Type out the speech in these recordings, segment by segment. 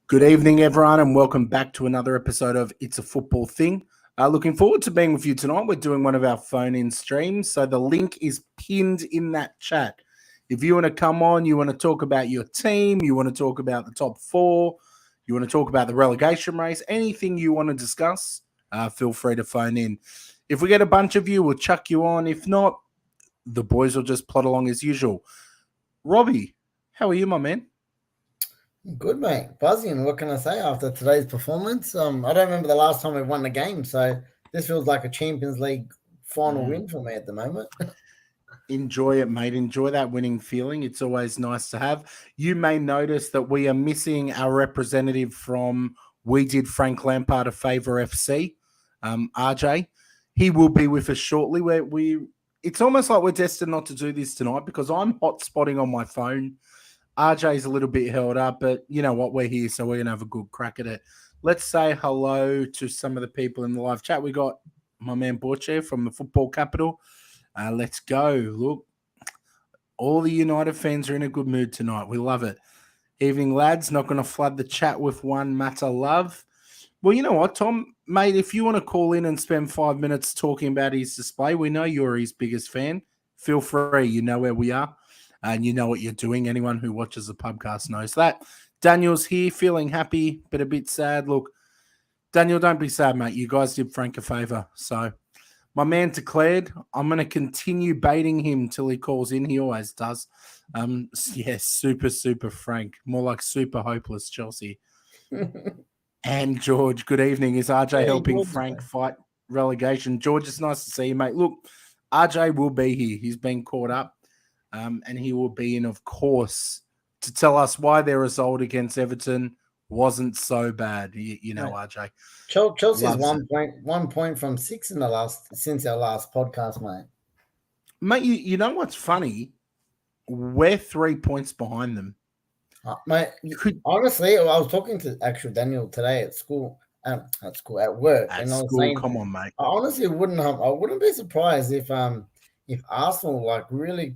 Good evening, everyone, and welcome back to another episode of It's a Football Thing. Looking forward to being with you tonight. We're doing one of our phone-in streams, so the link is pinned in that chat. If you want to come on, you want to talk about your team, you want to talk about the top four, you want to talk about the relegation race, anything you want to discuss, feel free to phone in. If we get a bunch of you, we'll chuck you on. If not, the boys will just plod along as usual. Robbie, how are you, my man? Good, mate. Buzzing. What can I say after today's performance? I don't remember the last time we won the game, so this feels like a Champions League final win for me at the moment. Enjoy it, mate. Enjoy that winning feeling. It's always nice to have. You may notice that we are missing our representative from We Did Frank Lampard a Favour FC, RJ. He will be with us shortly. It's almost like we're destined not to do this tonight because I'm hotspotting on my phone. RJ's a little bit held up, but you know what? We're here, so we're going to have a good crack at it. Let's say hello to some of the people in the live chat. We got my man Borche from the football capital. Let's go. Look, all the United fans are in a good mood tonight. We love it. Evening, lads. Not going to flood the chat with one matter love. Well, you know what, Tom, mate, if you want to call in and spend 5 minutes talking about his display, we know you're his biggest fan. Feel free. You know where we are. And you know what you're doing. Anyone who watches the podcast knows that. Daniel's here, feeling happy, but a bit sad. Look, Daniel, don't be sad, mate. You guys did Frank a favour. So my man declared, I'm going to continue baiting him till he calls in. He always does. Super Frank. More like super hopeless Chelsea. And George, good evening. Is RJ helping Frank fight relegation? George, it's nice to see you, mate. Look, RJ will be here. He's been caught up. And he will be in, of course, to tell us why their result against Everton wasn't so bad. You know, RJ. Chelsea's 1 point from 6 since our last podcast, mate. Mate, you know what's funny? We're 3 points behind them. Mate, honestly, I was talking to actual Daniel today at school. At work. At and I was school, saying, come on, mate. I honestly wouldn't be surprised if Arsenal really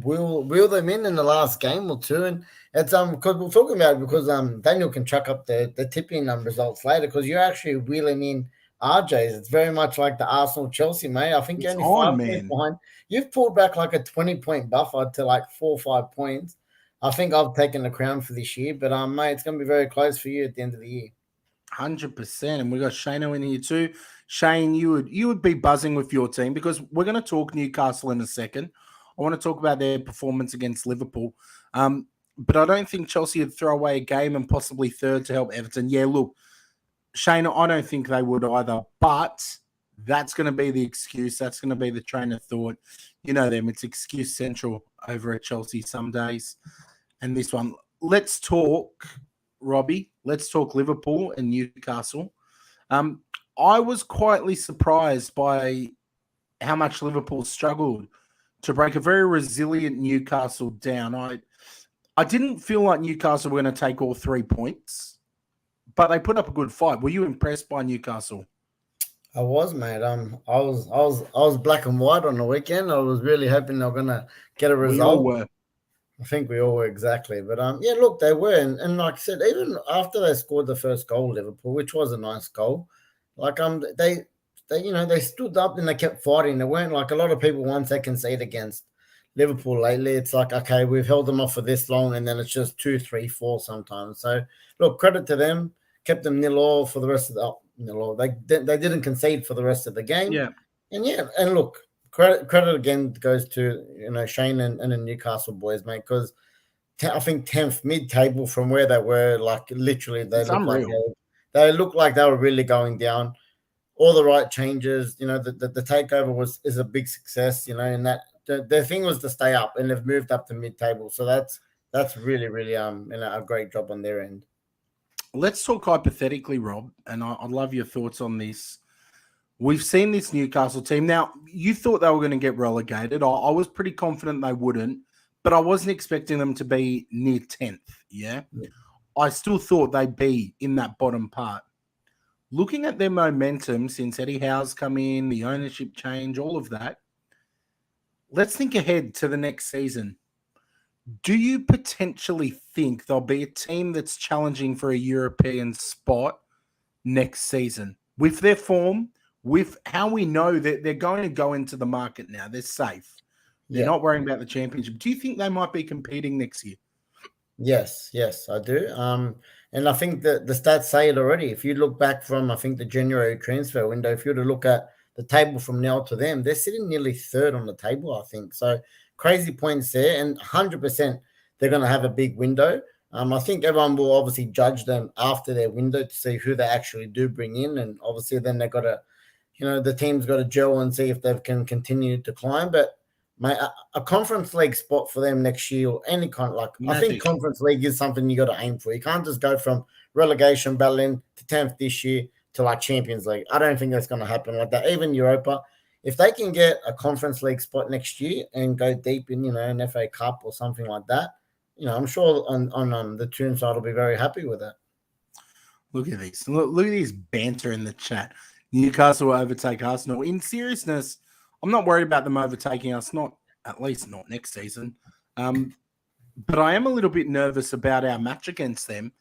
wheel them in the last game or two, and it's because we're talking about it because Daniel can chuck up the tipping results later because you're actually wheeling in RJ's. It's very much like the Arsenal Chelsea, mate. I think you're only 5 points behind. You've pulled back like a 20-point buffer to like 4 or 5 points. I think I've taken the crown for this year, but mate, it's going to be very close for you at the end of the year. 100%, and we got Shano in here too. Shane, you would be buzzing with your team because we're going to talk Newcastle in a second. I want to talk about their performance against Liverpool. But I don't think Chelsea would throw away a game and possibly third to help Everton. Yeah, look, Shane, I don't think they would either. But that's going to be the excuse. That's going to be the train of thought. You know them. It's excuse central over at Chelsea some days. And this one, let's talk, Robbie. Let's talk Liverpool and Newcastle. I was quietly surprised by how much Liverpool struggled to break a very resilient Newcastle down. I didn't feel like Newcastle were going to take all 3 points, but they put up a good fight. Were you impressed by Newcastle? I was, mate. I was black and white on the weekend. I was really hoping they were going to get a result. We all were. I think we all were exactly. But yeah, look, they were, and like I said, even after they scored the first goal, Liverpool, which was a nice goal, like they stood up and they kept fighting. They weren't like a lot of people once they concede against Liverpool lately. It's like, okay, we've held them off for this long, and then it's just 2, 3, 4 sometimes. So look, credit to them. Kept them 0-0 for the rest of the 0-0. They didn't concede for the rest of the game. Yeah, and look, credit again goes to Shane and the Newcastle boys, mate, because I think 10th mid-table from where they were, like literally they look like they were really going down. All the right changes, the takeover is a big success, and that their thing was to stay up, and they've moved up to mid-table. So that's really, really a great job on their end. Let's talk hypothetically, Rob, and I'd love your thoughts on this. We've seen this Newcastle team. Now, you thought they were going to get relegated. I was pretty confident they wouldn't, but I wasn't expecting them to be near 10th, yeah? I still thought they'd be in that bottom part. Looking at their momentum since Eddie Howe's come in, the ownership change, all of that, let's think ahead to the next season. Do you potentially think there'll be a team that's challenging for a European spot next season with their form, with how we know that they're going to go into the market now? They're safe. They're Yeah. not worrying about the championship. Do you think they might be competing next year? Yes, I do. And I think that the stats say it already. If you look back from, I think, the January transfer window, if you were to look at the table from now to them, they're sitting nearly third on the table, I think. So crazy points there, and 100% they're going to have a big window. I think everyone will obviously judge them after their window to see who they actually do bring in, and obviously then they've got to, the team's got to gel and see if they can continue to climb. But mate, a conference league spot for them next year, or any kind of I think Magic. conference league is something you got to aim for. You can't just go from relegation battling to 10th this year to like Champions League. I don't think that's going to happen like that. Even Europa, if they can get a conference league spot next year and go deep in, an FA Cup or something like that, I'm sure on the Toon side will be very happy with it. Look at this. Look at this banter in the chat. Newcastle will overtake Arsenal. In seriousness, I'm not worried about them overtaking us, at least not next season. But I am a little bit nervous about our match against them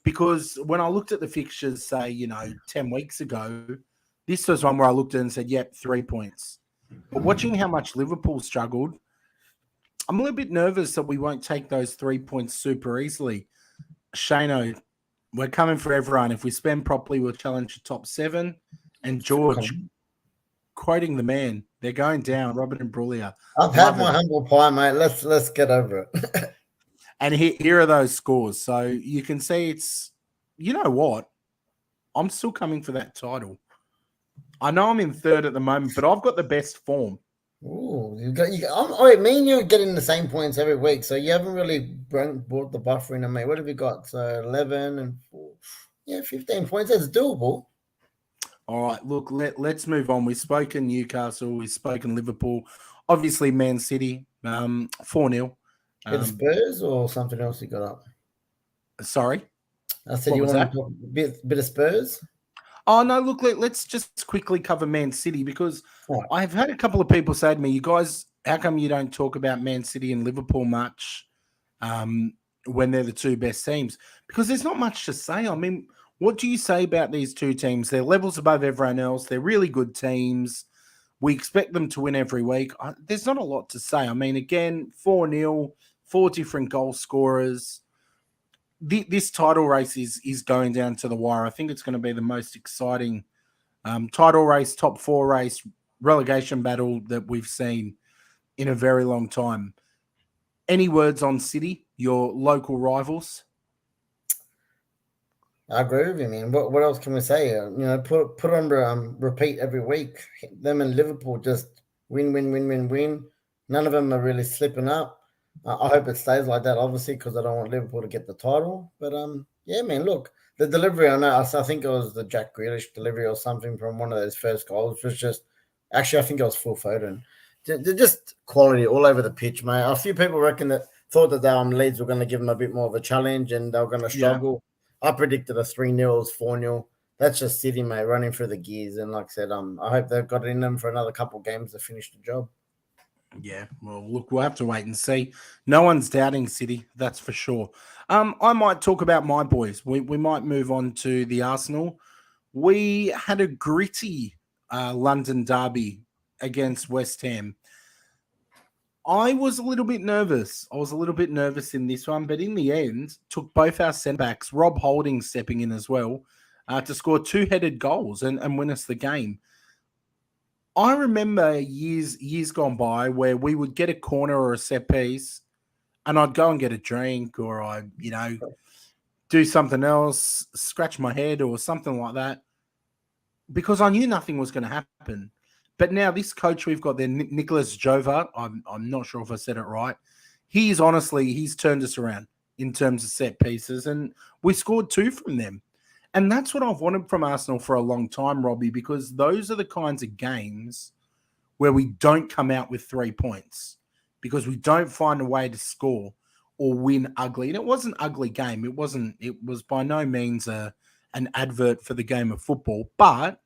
because when I looked at the fixtures, say, 10 weeks ago, this was one where I looked at it and said, yep, 3 points. But watching how much Liverpool struggled, I'm a little bit nervous that we won't take those 3 points super easily. Shano, we're coming for everyone. If we spend properly, we'll challenge the top 7. And George, quoting the man, they're going down, Robert and Bruglia. I've had my humble pie, mate. Let's get over it. And here are those scores. So you can see it's, you know what? I'm still coming for that title. I know I'm in third at the moment, but I've got the best form. Ooh, me and you are getting the same points every week, so you haven't really brought the buffer in on me. What have you got? So 11 and 4. Yeah, 15 points. That's doable. All right, look, let's move on. We've spoken Newcastle, we've spoken Liverpool, obviously Man City, 4-0. Bit of Spurs or something else you got up? Sorry? I said you want to talk a bit of Spurs? Oh, no, look, let's just quickly cover Man City because I've had a couple of people say to me, you guys, how come you don't talk about Man City and Liverpool much when they're the two best teams? Because there's not much to say. I mean, what do you say about these two teams? They're levels above everyone else. They're really good teams. We expect them to win every week. There's not a lot to say. I mean, again, 4-0, 4 different goal scorers. This title race is going down to the wire. I think it's going to be the most exciting title race, top 4 race, relegation battle that we've seen in a very long time. Any words on City, your local rivals? I agree with you, man. What else can we say? Put on repeat every week. Them and Liverpool just win. None of them are really slipping up. I hope it stays like that, obviously, because I don't want Liverpool to get the title. But yeah, man, look, the delivery. I think it was the Jack Grealish delivery or something from one of those first goals. Was just actually, I think it was full Foden. They're just quality all over the pitch, mate. A few people thought that Leeds were going to give them a bit more of a challenge and they were going to struggle. Yeah. I predicted a 3-0, 4-0. That's just City, mate, running through the gears. And like I said, I hope they've got it in them for another couple of games to finish the job. Yeah, well, look, we'll have to wait and see. No one's doubting City, that's for sure. I might talk about my boys. We might move on to the Arsenal. We had a gritty London derby against West Ham. I was a little bit nervous. In this one, but in the end, took both our centre-backs, Rob Holding stepping in as well, to score 2-headed goals and win us the game. I remember years gone by where we would get a corner or a set piece and I'd go and get a drink or I'd, do something else, scratch my head or something like that because I knew nothing was going to happen. But now this coach we've got there, Nicholas Jova, I'm not sure if I said it right. He's turned us around in terms of set pieces and we scored 2 from them. And that's what I've wanted from Arsenal for a long time, Robbie, because those are the kinds of games where we don't come out with 3 points because we don't find a way to score or win ugly. And it was an ugly game. It was by no means an advert for the game of football, but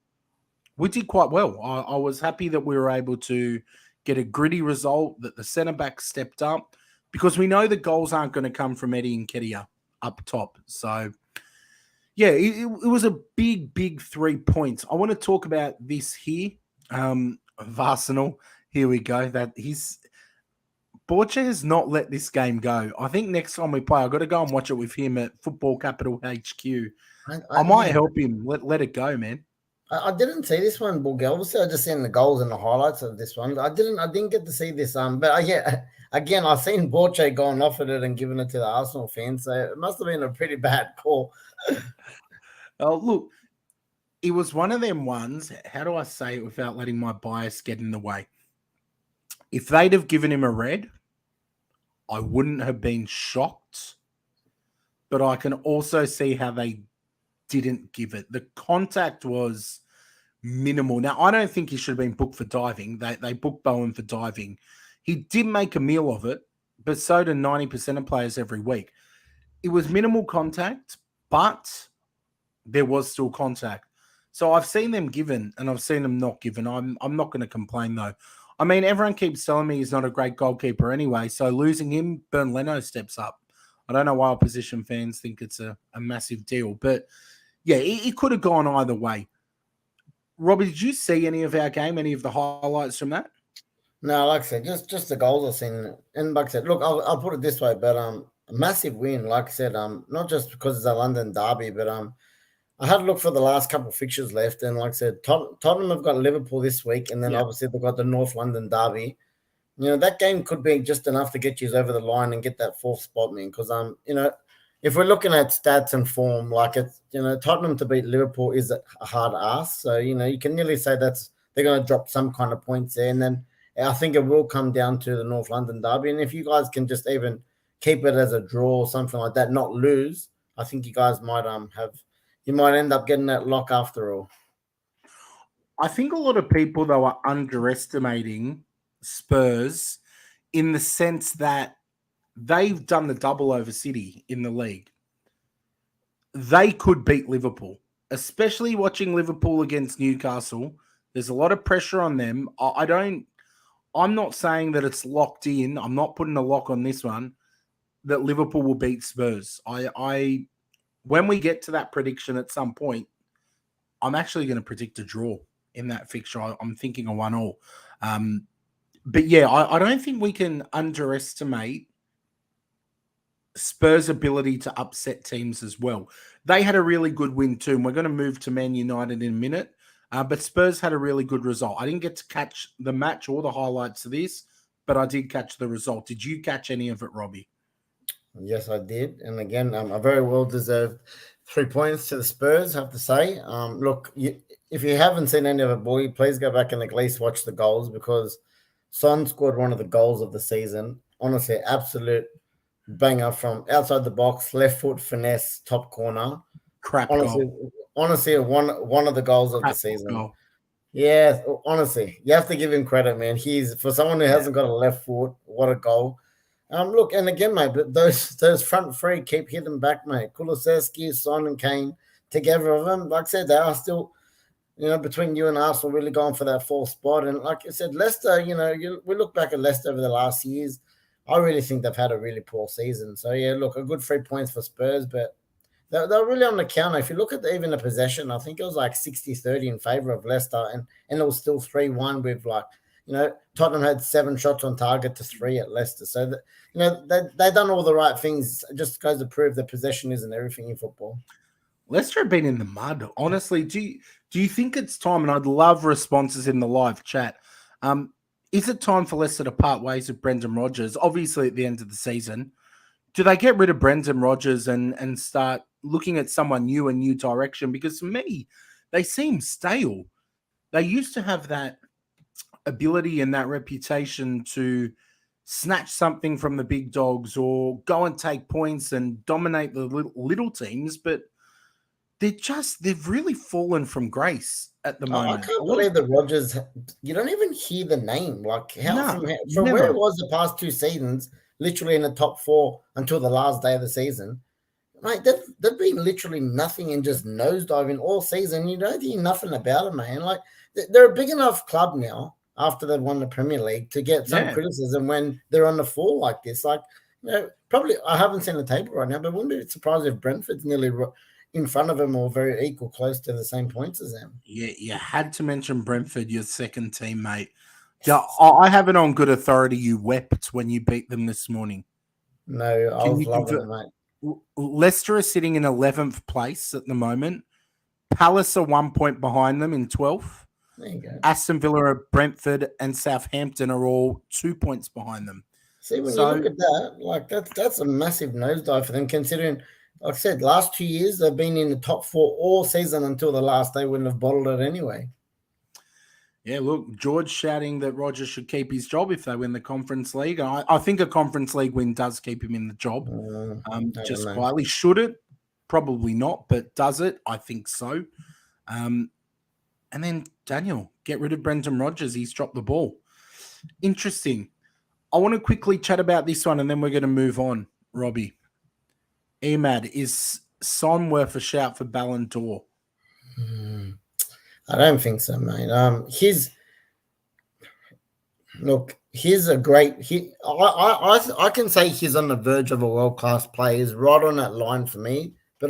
we did quite well. I was happy that we were able to get a gritty result, that the centre-back stepped up because we know the goals aren't going to come from Eddie Nketiah up top. So, yeah, it was a big 3 points. I want to talk about this here. Of Arsenal. Here we go. Borche has not let this game go. I think next time we play, I've got to go and watch it with him at Football Capital HQ. I might help him. Let it go, man. I didn't see this one, Boogie. Obviously, I just seen the goals and the highlights of this one. I didn't get to see this. But again, I seen Borche going off at it and giving it to the Arsenal fans. So it must have been a pretty bad call. Oh, look, it was one of them ones. How do I say it without letting my bias get in the way? If they'd have given him a red, I wouldn't have been shocked. But I can also see how they didn't give it. The contact was minimal. Now, I don't think he should have been booked for diving. They booked Bowen for diving. He did make a meal of it, but so do 90% of players every week. It was minimal contact, but there was still contact. So I've seen them given and I've seen them not given. I'm not going to complain, though. I mean, everyone keeps telling me he's not a great goalkeeper anyway, so losing him, Bern Leno steps up. I don't know why opposition fans think it's a massive deal, but yeah, it could have gone either way. Robbie, did you see any of our game, any of the highlights from that? No, like I said, just the goals I've seen. And like I said, look, I'll put it this way, but a massive win, like I said, not just because it's a London derby, but I had to look for the last couple of fixtures left, and like I said, Tottenham have got Liverpool this week, and then obviously they've got the North London derby. You know, that game could be just enough to get you over the line and get that fourth spot, man. Because if we're looking at stats and form, like it's Tottenham to beat Liverpool is a hard ask. So you can nearly say they're going to drop some kind of points there, and then I think it will come down to the North London derby. And if you guys can just even keep it as a draw or something like that, not lose, I think you guys might you might end up getting that lock after all. I think a lot of people, though, are underestimating Spurs in the sense that they've done the double over City in the league. They could beat Liverpool, especially watching Liverpool against Newcastle. There's a lot of pressure on them. I'm not saying that it's locked in. I'm not putting a lock on this one that Liverpool will beat Spurs. When we get to that prediction at some point, I'm actually going to predict a draw in that fixture. I'm thinking a 1-1. But yeah, I don't think we can underestimate Spurs' ability to upset teams as well. They had a really good win too, and we're going to move to Man United in a minute. But Spurs had a really good result. I didn't get to catch the match or the highlights of this, but I did catch the result. Did you catch any of it, Robbie? Yes, I did. And again, a very well-deserved 3 points to the Spurs, I have to say. Look, if you haven't seen any of it, boy, please go back and at least watch the goals, because Son scored one of the goals of the season. Honestly, absolute banger from outside the box, left foot finesse, top corner. Crap honestly, one of the goals of the season. Goal. Yeah, honestly, you have to give him credit, man. He's, for someone who hasn't got a left foot, what a goal. Look, and again, mate, but those front three keep hitting back, mate. Kulusevski, Son, and Kane, together of them, like I said, they are still, between you and Arsenal, really going for that fourth spot. And like I said, Leicester, we look back at Leicester over the last years. I really think they've had a really poor season. So yeah, look, a good 3 points for Spurs, but they're really on the counter. If you look at even the possession, I think it was like 60-30 in favor of Leicester, and it was still 3-1 with Tottenham had 7 shots on target to 3 at Leicester. So, they've done all the right things. It just goes to prove that possession isn't everything in football. Leicester have been in the mud. Honestly, do you think it's time, and I'd love responses in the live chat, is it time for Leicester to part ways with Brendan Rodgers? Obviously, at the end of the season, do they get rid of Brendan Rodgers and start looking at someone new, a new direction? Because to me, they seem stale. They used to have that ability and that reputation to snatch something from the big dogs or go and take points and dominate the little teams, but they've really fallen from grace at the moment. I can't believe that Rodgers, you don't even hear the name. Like from never. Where it was the past 2 seasons, literally in the top 4 until the last day of the season. Mate, they've been literally nothing and just nosediving all season. You don't hear nothing about them, man. Like, they're a big enough club now after they've won the Premier League to get some criticism when they're on the fall like this. Like, Yeah, probably. I haven't seen the table right now, but wouldn't be surprised if Brentford's nearly in front of them or very equal, close to the same points as them. Yeah, you had to mention Brentford, your second team, mate. Yeah, I have it on good authority. You wept when you beat them this morning. No, I Can was you loving confirm? it, mate. Leicester are sitting in 11th place at the moment. Palace are 1 point behind them in 12th. There you go. Aston Villa, Brentford, and Southampton are all 2 points behind them. See, when you So, look at that, like that's a massive nosedive for them, considering, like I said, last 2 years they've been in the top four all season until the last. They wouldn't have bottled it anyway. yeah, look, George shouting that Roger should keep his job if they win the Conference League. I think a Conference League win does keep him in the job. I don't Just know. quietly. Should it? Probably not, but does it? I think so. And then Daniel, get rid of Brendan Rodgers. He's dropped the ball. Interesting. I want to quickly chat about this one and then we're going to move on, Robbie. Emad, is Son worth a shout for Ballon d'Or? I don't think so, mate. He's a great. I can say he's on the verge of a world class player. He's right on that line for me. But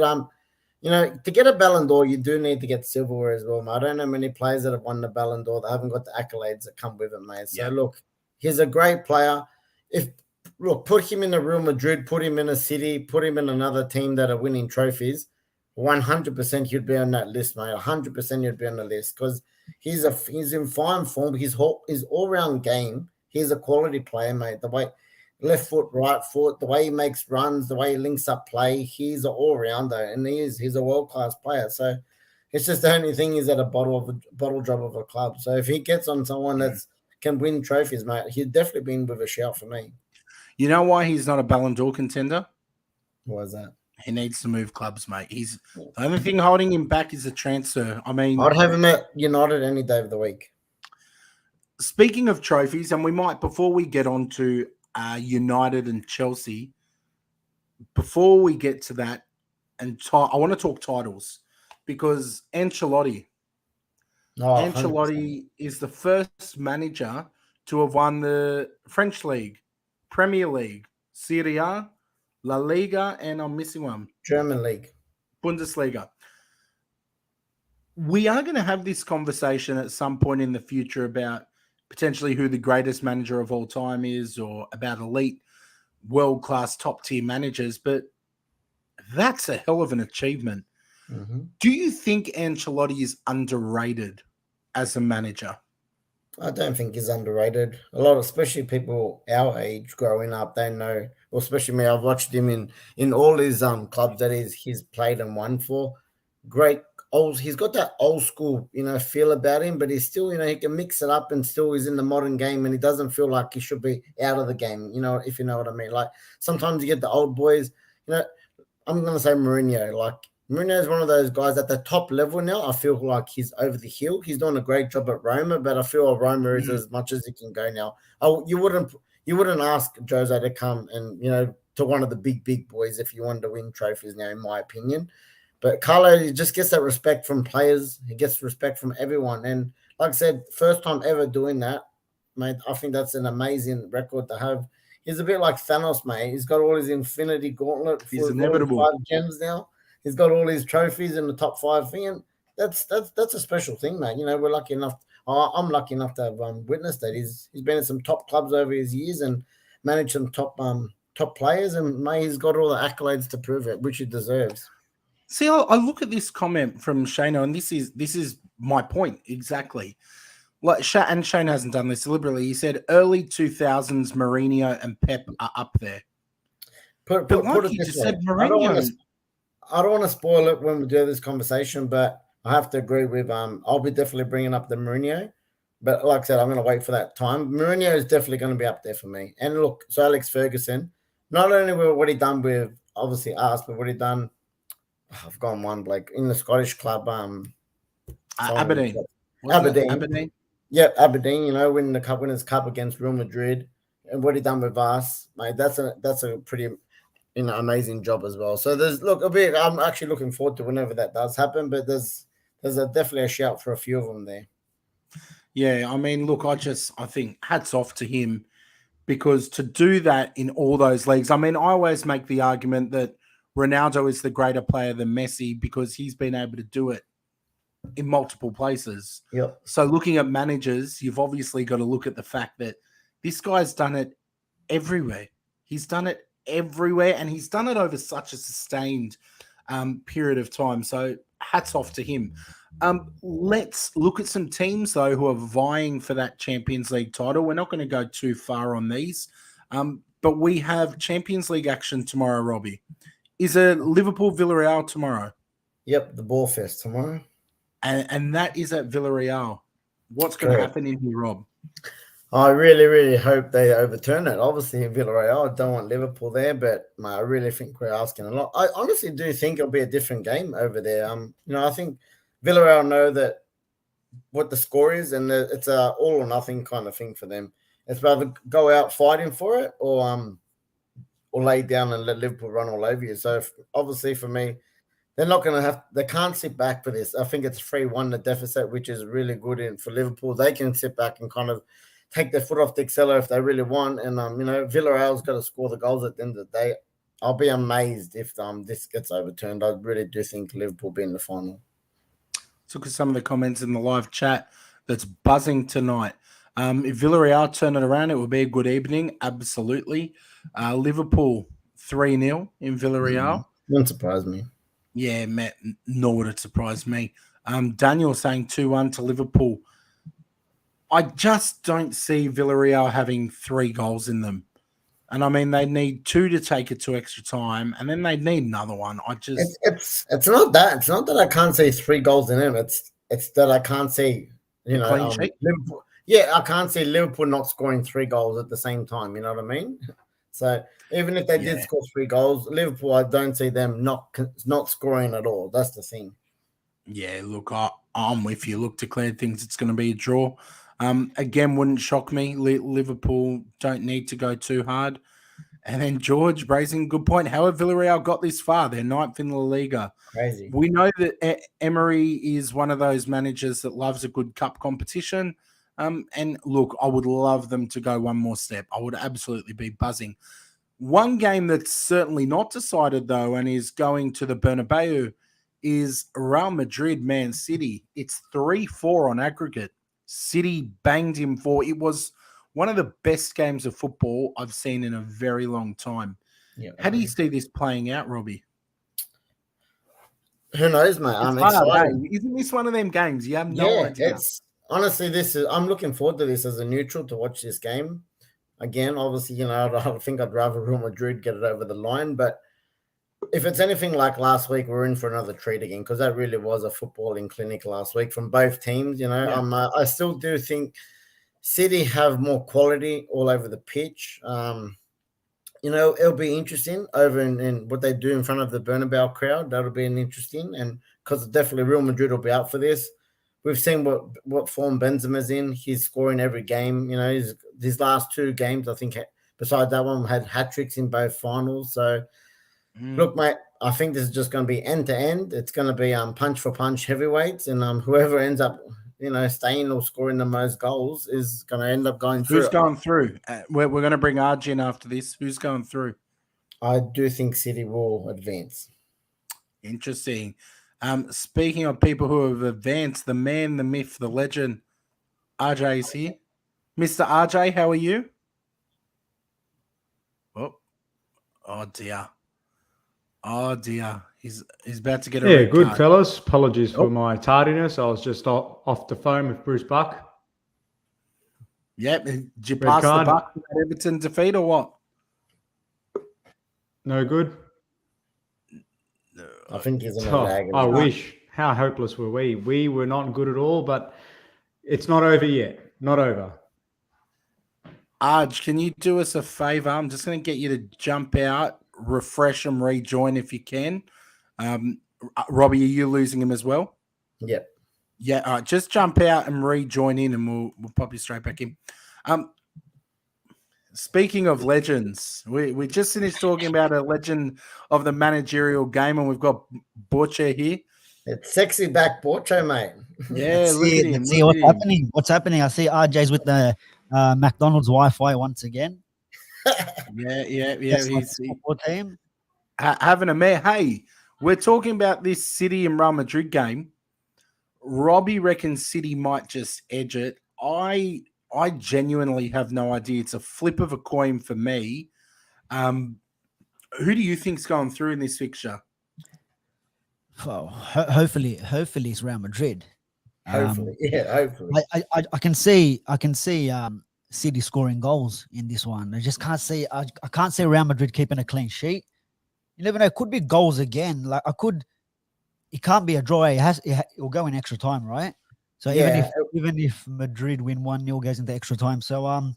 to get a Ballon d'Or, you do need to get silverware as well, mate. I don't know many players that have won the Ballon d'Or that haven't got the accolades that come with it, mate. So look, he's a great player. Put him in a Real Madrid, put him in a City, put him in another team that are winning trophies, 100% he'd be on that list, mate. 100% he'd be on the list because he's in fine form. His all-round game, he's a quality player, mate. The way left foot, right foot, the way he makes runs, the way he links up play, he's an all-rounder, and he's a world-class player. So it's just the only thing is at a bottle job of a club. So if he gets on someone that's can win trophies, mate, he'd definitely be in with a shout for me. You know why he's not a Ballon d'Or contender? Why is that? He needs to move clubs, mate. The only thing holding him back is a transfer. I mean, I'd have him at United any day of the week. Speaking of trophies, and we might, before we get on to United and Chelsea, before we get to that, I want to talk titles because Ancelotti is the first manager to have won the French League, Premier League, Serie A, La Liga, and I'm missing one. German League. Bundesliga. We are going to have this conversation at some point in the future about potentially who the greatest manager of all time is or about elite, world-class, top-tier managers, but that's a hell of an achievement. Mm-hmm. Do you think Ancelotti is underrated as a manager? I don't think he's underrated. A lot, especially people our age growing up, they know, or especially me, I've watched him in all his clubs that he's played and won for. Great old, he's got that old school, feel about him, but he's still, he can mix it up and still is in the modern game and he doesn't feel like he should be out of the game, if you know what I mean. Like sometimes you get the old boys, I'm going to say Mourinho, like Mourinho is one of those guys at the top level now. I feel like he's over the hill. He's doing a great job at Roma, but I feel Roma is as much as he can go now. You wouldn't ask Jose to come and to one of the big boys if you wanted to win trophies now, in my opinion. But Carlo, he just gets that respect from players. He gets respect from everyone, and like I said, first time ever doing that, mate. I think that's an amazing record to have. He's a bit like Thanos, mate. He's got all his Infinity Gauntlet. He's inevitable. 5 gems now. He's got all his trophies in the top 5 thing, and that's a special thing, mate. We're lucky enough. I'm lucky enough to have witnessed that. He's been at some top clubs over his years and managed some top players, and mate, he's got all the accolades to prove it, which he deserves. See, I look at this comment from Shano, and this is my point exactly. Like, and Shane hasn't done this deliberately. He said early 2000s Mourinho and Pep are up there. Put it this way. Mourinho. I don't want to spoil it when we do this conversation, but I have to agree with I'll be definitely bringing up the Mourinho. But like I said, I'm going to wait for that time. Mourinho is definitely going to be up there for me. And look, so Alex Ferguson, not only what he done with obviously us, but what he done, I've gone one, Blake, in the Scottish club. Aberdeen. Aberdeen. Yep, Aberdeen, winning the Winners' Cup against Real Madrid. And what he done with us, mate, that's a pretty amazing job as well. So I'm actually looking forward to whenever that does happen, but there's definitely a shout for a few of them there. Yeah, I mean, look, I think hats off to him because to do that in all those leagues, I mean, I always make the argument that Ronaldo is the greater player than Messi because he's been able to do it in multiple places. Yep. So looking at managers, you've obviously got to look at the fact that this guy's done it everywhere. He's done it everywhere, and he's done it over such a sustained period of time. So hats off to him. Let's look at some teams, though, who are vying for that Champions League title. We're not going to go too far on these, but we have Champions League action tomorrow, Robbie. Is it Liverpool-Villarreal tomorrow? Yep, the Ball Fest tomorrow. And that is at Villarreal. What's going to happen in here, Rob? I really, really hope they overturn it. Obviously, in Villarreal, I don't want Liverpool there, but I really think we're asking a lot. I honestly do think it'll be a different game over there. I think Villarreal know that what the score is, and it's a all or nothing kind of thing for them. It's rather go out fighting for it, or lay down and let Liverpool run all over you. So obviously, for me, they're not going to have. They can't sit back for this. I think it's 3-1 the deficit, which is really good for Liverpool. They can sit back and kind of take their foot off the accelerator if they really want. And Villarreal's got to score the goals at the end of the day. I'll be amazed if this gets overturned. I really do think Liverpool will be in the final. Let's look at some of the comments in the live chat that's buzzing tonight. If Villarreal turn it around, it will be a good evening. Absolutely. Liverpool 3-0 in Villarreal. Wouldn't surprise me. Yeah, Matt, nor would it surprise me. Daniel saying 2-1 to Liverpool. I just don't see Villarreal having 3 goals in them. And I mean, they need 2 to take it to extra time, and then they need another one. It's not that. It's not that I can't see 3 goals in them. It's that I can't see, Liverpool. Yeah, I can't see Liverpool not scoring 3 goals at the same time. You know what I mean? So even if they did score 3 goals, Liverpool, I don't see them not scoring at all. That's the thing. Yeah, look, I'm with you. Look, declared things, it's going to be a draw. Again, wouldn't shock me. Liverpool don't need to go too hard. And then George raising a good point. How have Villarreal got this far? They're 9th in La Liga. Crazy. We know that Emery is one of those managers that loves a good cup competition. And look, I would love them to go one more step. I would absolutely be buzzing. One game that's certainly not decided, though, and is going to the Bernabeu is Real Madrid, Man City. It's 3-4 on aggregate. City banged him 4. It was one of the best games of football I've seen in a very long time. Yeah, how do you see this playing out, Robbie? Who knows, mate? I'm excited. Isn't this one of them games? You have no idea. Honestly, I'm looking forward to this as a neutral to watch this game. Again, obviously, I think I'd rather Real Madrid get it over the line, but if it's anything like last week, we're in for another treat again, because that really was a footballing clinic last week from both teams. I still do think City have more quality all over the pitch. It'll be interesting over in what they do in front of the Bernabeu crowd. That'll be an interesting, and because definitely Real Madrid will be out for this. We've seen what form Benzema's in. He's scoring every game. His last 2 games, I think, besides that one, had hat-tricks in both finals. So, Look, mate, I think this is just going to be end-to-end. It's going to be punch for punch heavyweights, and whoever ends up, staying or scoring the most goals is going to end up going through. Who's going through? We're going to bring Arj in after this. Who's going through? I do think City will advance. Interesting. Speaking of people who have advanced, the man, the myth, the legend, RJ is here. Mr. RJ, how are you? Oh dear. Oh dear. He's about to get a red good card. fellas. Apologies for my tardiness. I was just off the phone with Bruce Buck. Yep. Did you pass the buck with that Everton defeat or what? No good. I think he's in a lag. I wish. How hopeless were we? We were not good at all, but it's not over yet. Not over. Arj, can you do us a favor? I'm just going to get you to jump out, refresh and rejoin if you can. Robbie, are you losing him as well? Yep. Yeah. All right. Just jump out and rejoin in, and we'll pop you straight back in. Speaking of legends, we just finished talking about a legend of the managerial game, and we've got Borche here. It's sexy back Borche, mate. Yeah, look at him. See what's happening. What's happening? I see RJ's with the McDonald's Wi-Fi once again. Yeah. Just like He's the football team. having a mare. Hey, we're talking about this City and Real Madrid game. Robbie reckons City might just edge it. I genuinely have no idea. It's a flip of a coin for me. Who do you think's going through in this fixture? Well, hopefully it's Real Madrid. Hopefully. Hopefully. I can see City scoring goals in this one. I just can't see. I can't see Real Madrid keeping a clean sheet. You never know. It could be goals again. Like it can't be a draw. It will go in extra time, right? So even if Madrid win 1-0, goes into extra time. So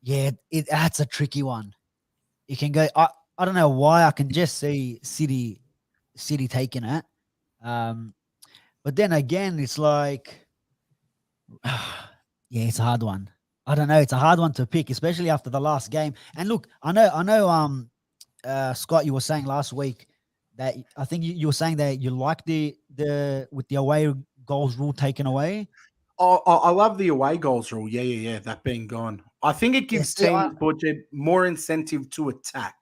that's a tricky one. It can go. I don't know why. I can just see City taking it. But then again, it's like, it's a hard one. I don't know. It's a hard one to pick, especially after the last game. And look, I know. Scott, you were saying last week that I think you were saying that you like the with the away goals rule taken away. Oh, I love the away goals rule. Yeah. That being gone, I think it gives teams budget more incentive to attack.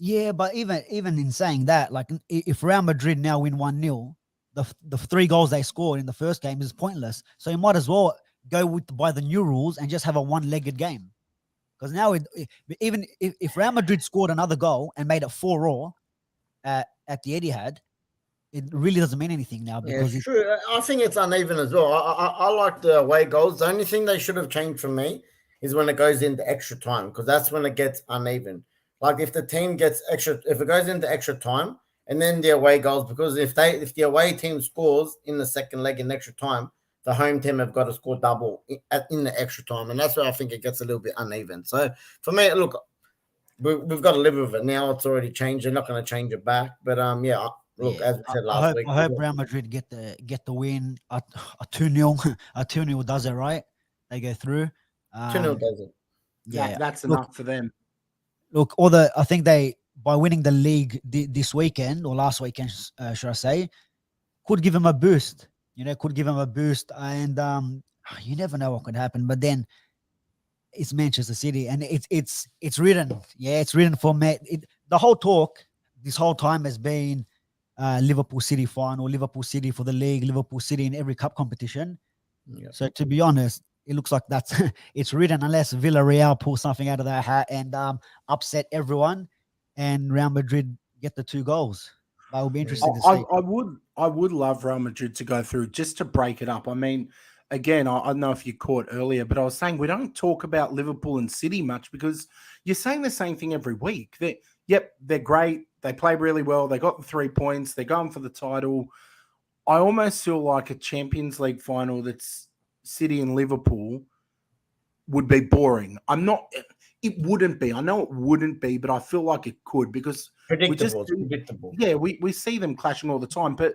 Yeah, but even in saying that, like if Real Madrid now win 1-0, the 3 goals they scored in the first game is pointless. So you might as well go by the new rules and just have a one-legged game. Because now, even if Real Madrid scored another goal and made it 4-4 at the Etihad, it really doesn't mean anything now. Because it's true. I think it's uneven as well. I like the away goals. The only thing they should have changed for me is when it goes into extra time, because that's when it gets uneven. Like if the team gets if it goes into extra time and then the away goals, because if the away team scores in the second leg in extra time, the home team have got to score double in the extra time, and that's where I think it gets a little bit uneven. So for me, look, we've got to live with it now. It's already changed. They're not going to change it back. But look, as we said last week, I hope Real Madrid get the win. A 2-0, a 2-0 does it, right? They go through. 2-0 does it. Yeah, that's enough for them. Look, I think they, by winning the league this weekend or last weekend, should I say, could give them a boost. Could give them a boost, and you never know what could happen. But then it's Manchester City, and it's written. Yeah, it's written for me. The whole talk this whole time has been Liverpool City final, Liverpool City for the league, Liverpool City in every cup competition. Yeah. So to be honest, it looks like that's it's written, unless Villarreal pull something out of their hat and upset everyone, and Real Madrid get the 2 goals. That will be interesting to see. I would love Real Madrid to go through just to break it up. I mean, again, I don't know if you caught earlier, but I was saying we don't talk about Liverpool and City much because you're saying the same thing every week. They're great. They play really well. They got the 3 points. They're going for the title. I almost feel like a Champions League final that's City and Liverpool would be boring. It wouldn't be. I know it wouldn't be, but I feel like it could because predictable. Yeah, we see them clashing all the time. But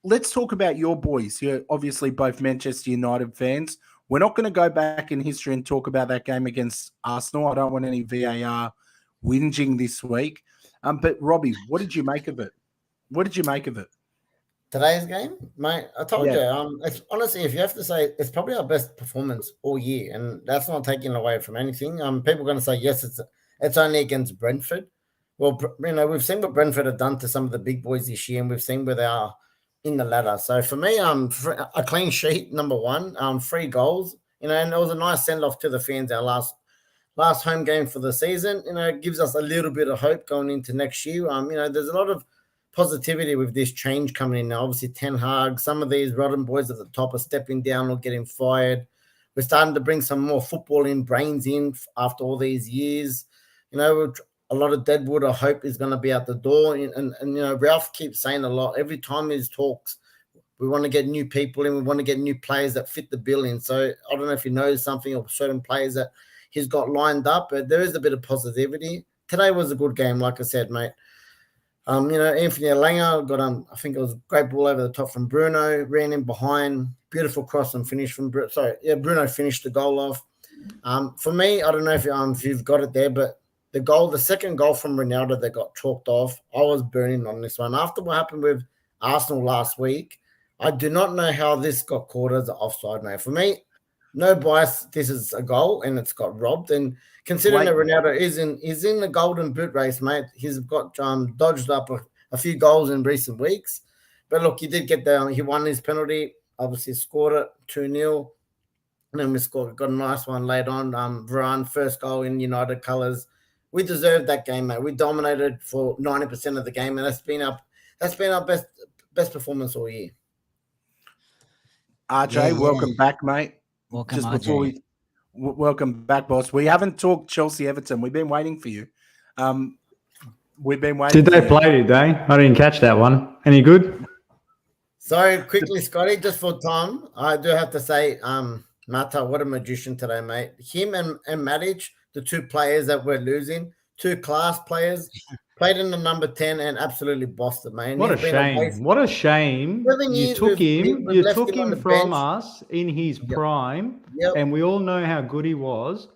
let's talk about your boys. You're obviously both Manchester United fans. We're not going to go back in history and talk about that game against Arsenal. I don't want any VAR whinging this week. But Robbie, what did you make of it? Today's game, mate, I told you. It's honestly, if you have to say, it's probably our best performance all year, and that's not taking away from anything. People are going to say, yes, it's only against Brentford. Well, we've seen what Brentford have done to some of the big boys this year, and we've seen where they are in the ladder. So for me, a clean sheet, number one, 3 goals, and it was a nice send off to the fans. Our last home game for the season, it gives us a little bit of hope going into next year. There's a lot of positivity with this change coming in now. Obviously, Ten Hag, some of these rotten boys at the top are stepping down or getting fired. We're starting to bring some more footballing brains in after all these years. A lot of deadwood, I hope, is going to be out the door. And Ralph keeps saying a lot. Every time he talks, we want to get new people in. We want to get new players that fit the bill in. So I don't know if he knows something or certain players that he's got lined up, but there is a bit of positivity. Today was a good game, like I said, mate. Anthony Elanga got I think it was a great ball over the top from Bruno, ran in behind, beautiful cross and finish from Bruno finished the goal off. For me, I don't know if you've got it there, but the second goal from Ronaldo that got chalked off, I was burning on this one. After what happened with Arsenal last week, I do not know how this got called as an offside, mate. For me, no bias. This is a goal, and it's got robbed. And considering that Ronaldo is in the golden boot race, mate, he's got dodged up a few goals in recent weeks. But look, he did get there. He won his penalty. Obviously, scored it 2-0. And then got a nice one late on. Varane, first goal in United colours. We deserved that game, mate. We dominated for 90% of the game, and that's been our best performance all year. RJ, welcome back, mate. Welcome, Just RJ. before welcome back, boss. We haven't talked Chelsea Everton. We've been waiting for you. We've been waiting. Did they play today? I didn't catch that one. Any good? Sorry, quickly, Scotty, just for time, I do have to say, Mata, what a magician today, mate. Him and Matic, the two players that we're losing, two class players, played in the number 10 and absolutely bossed it, man. What a shame. What a shame. You took him from us in his prime, and we all know how good he was.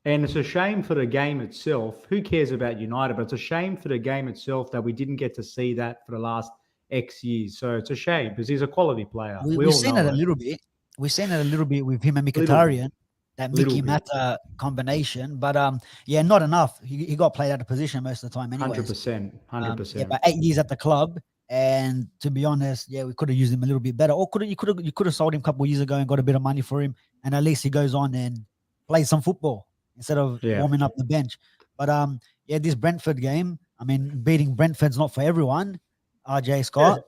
And it's a shame for the game itself. Who cares about United? But it's a shame for the game itself that we didn't get to see that for the last X years. So it's a shame because he's a quality player. We've seen it a little bit. We've seen it a little bit with him and Mkhitaryan, that Mickey Mata combination. But not enough. He got played out of position most of the time anyway. 100%. But 8 years at the club, and to be honest, we could have used him a little bit better. Or you could have sold him a couple of years ago and got a bit of money for him, and at least he goes on and plays some football instead of warming up the bench. But this Brentford game, I mean, beating Brentford's not for everyone. RJ Scott.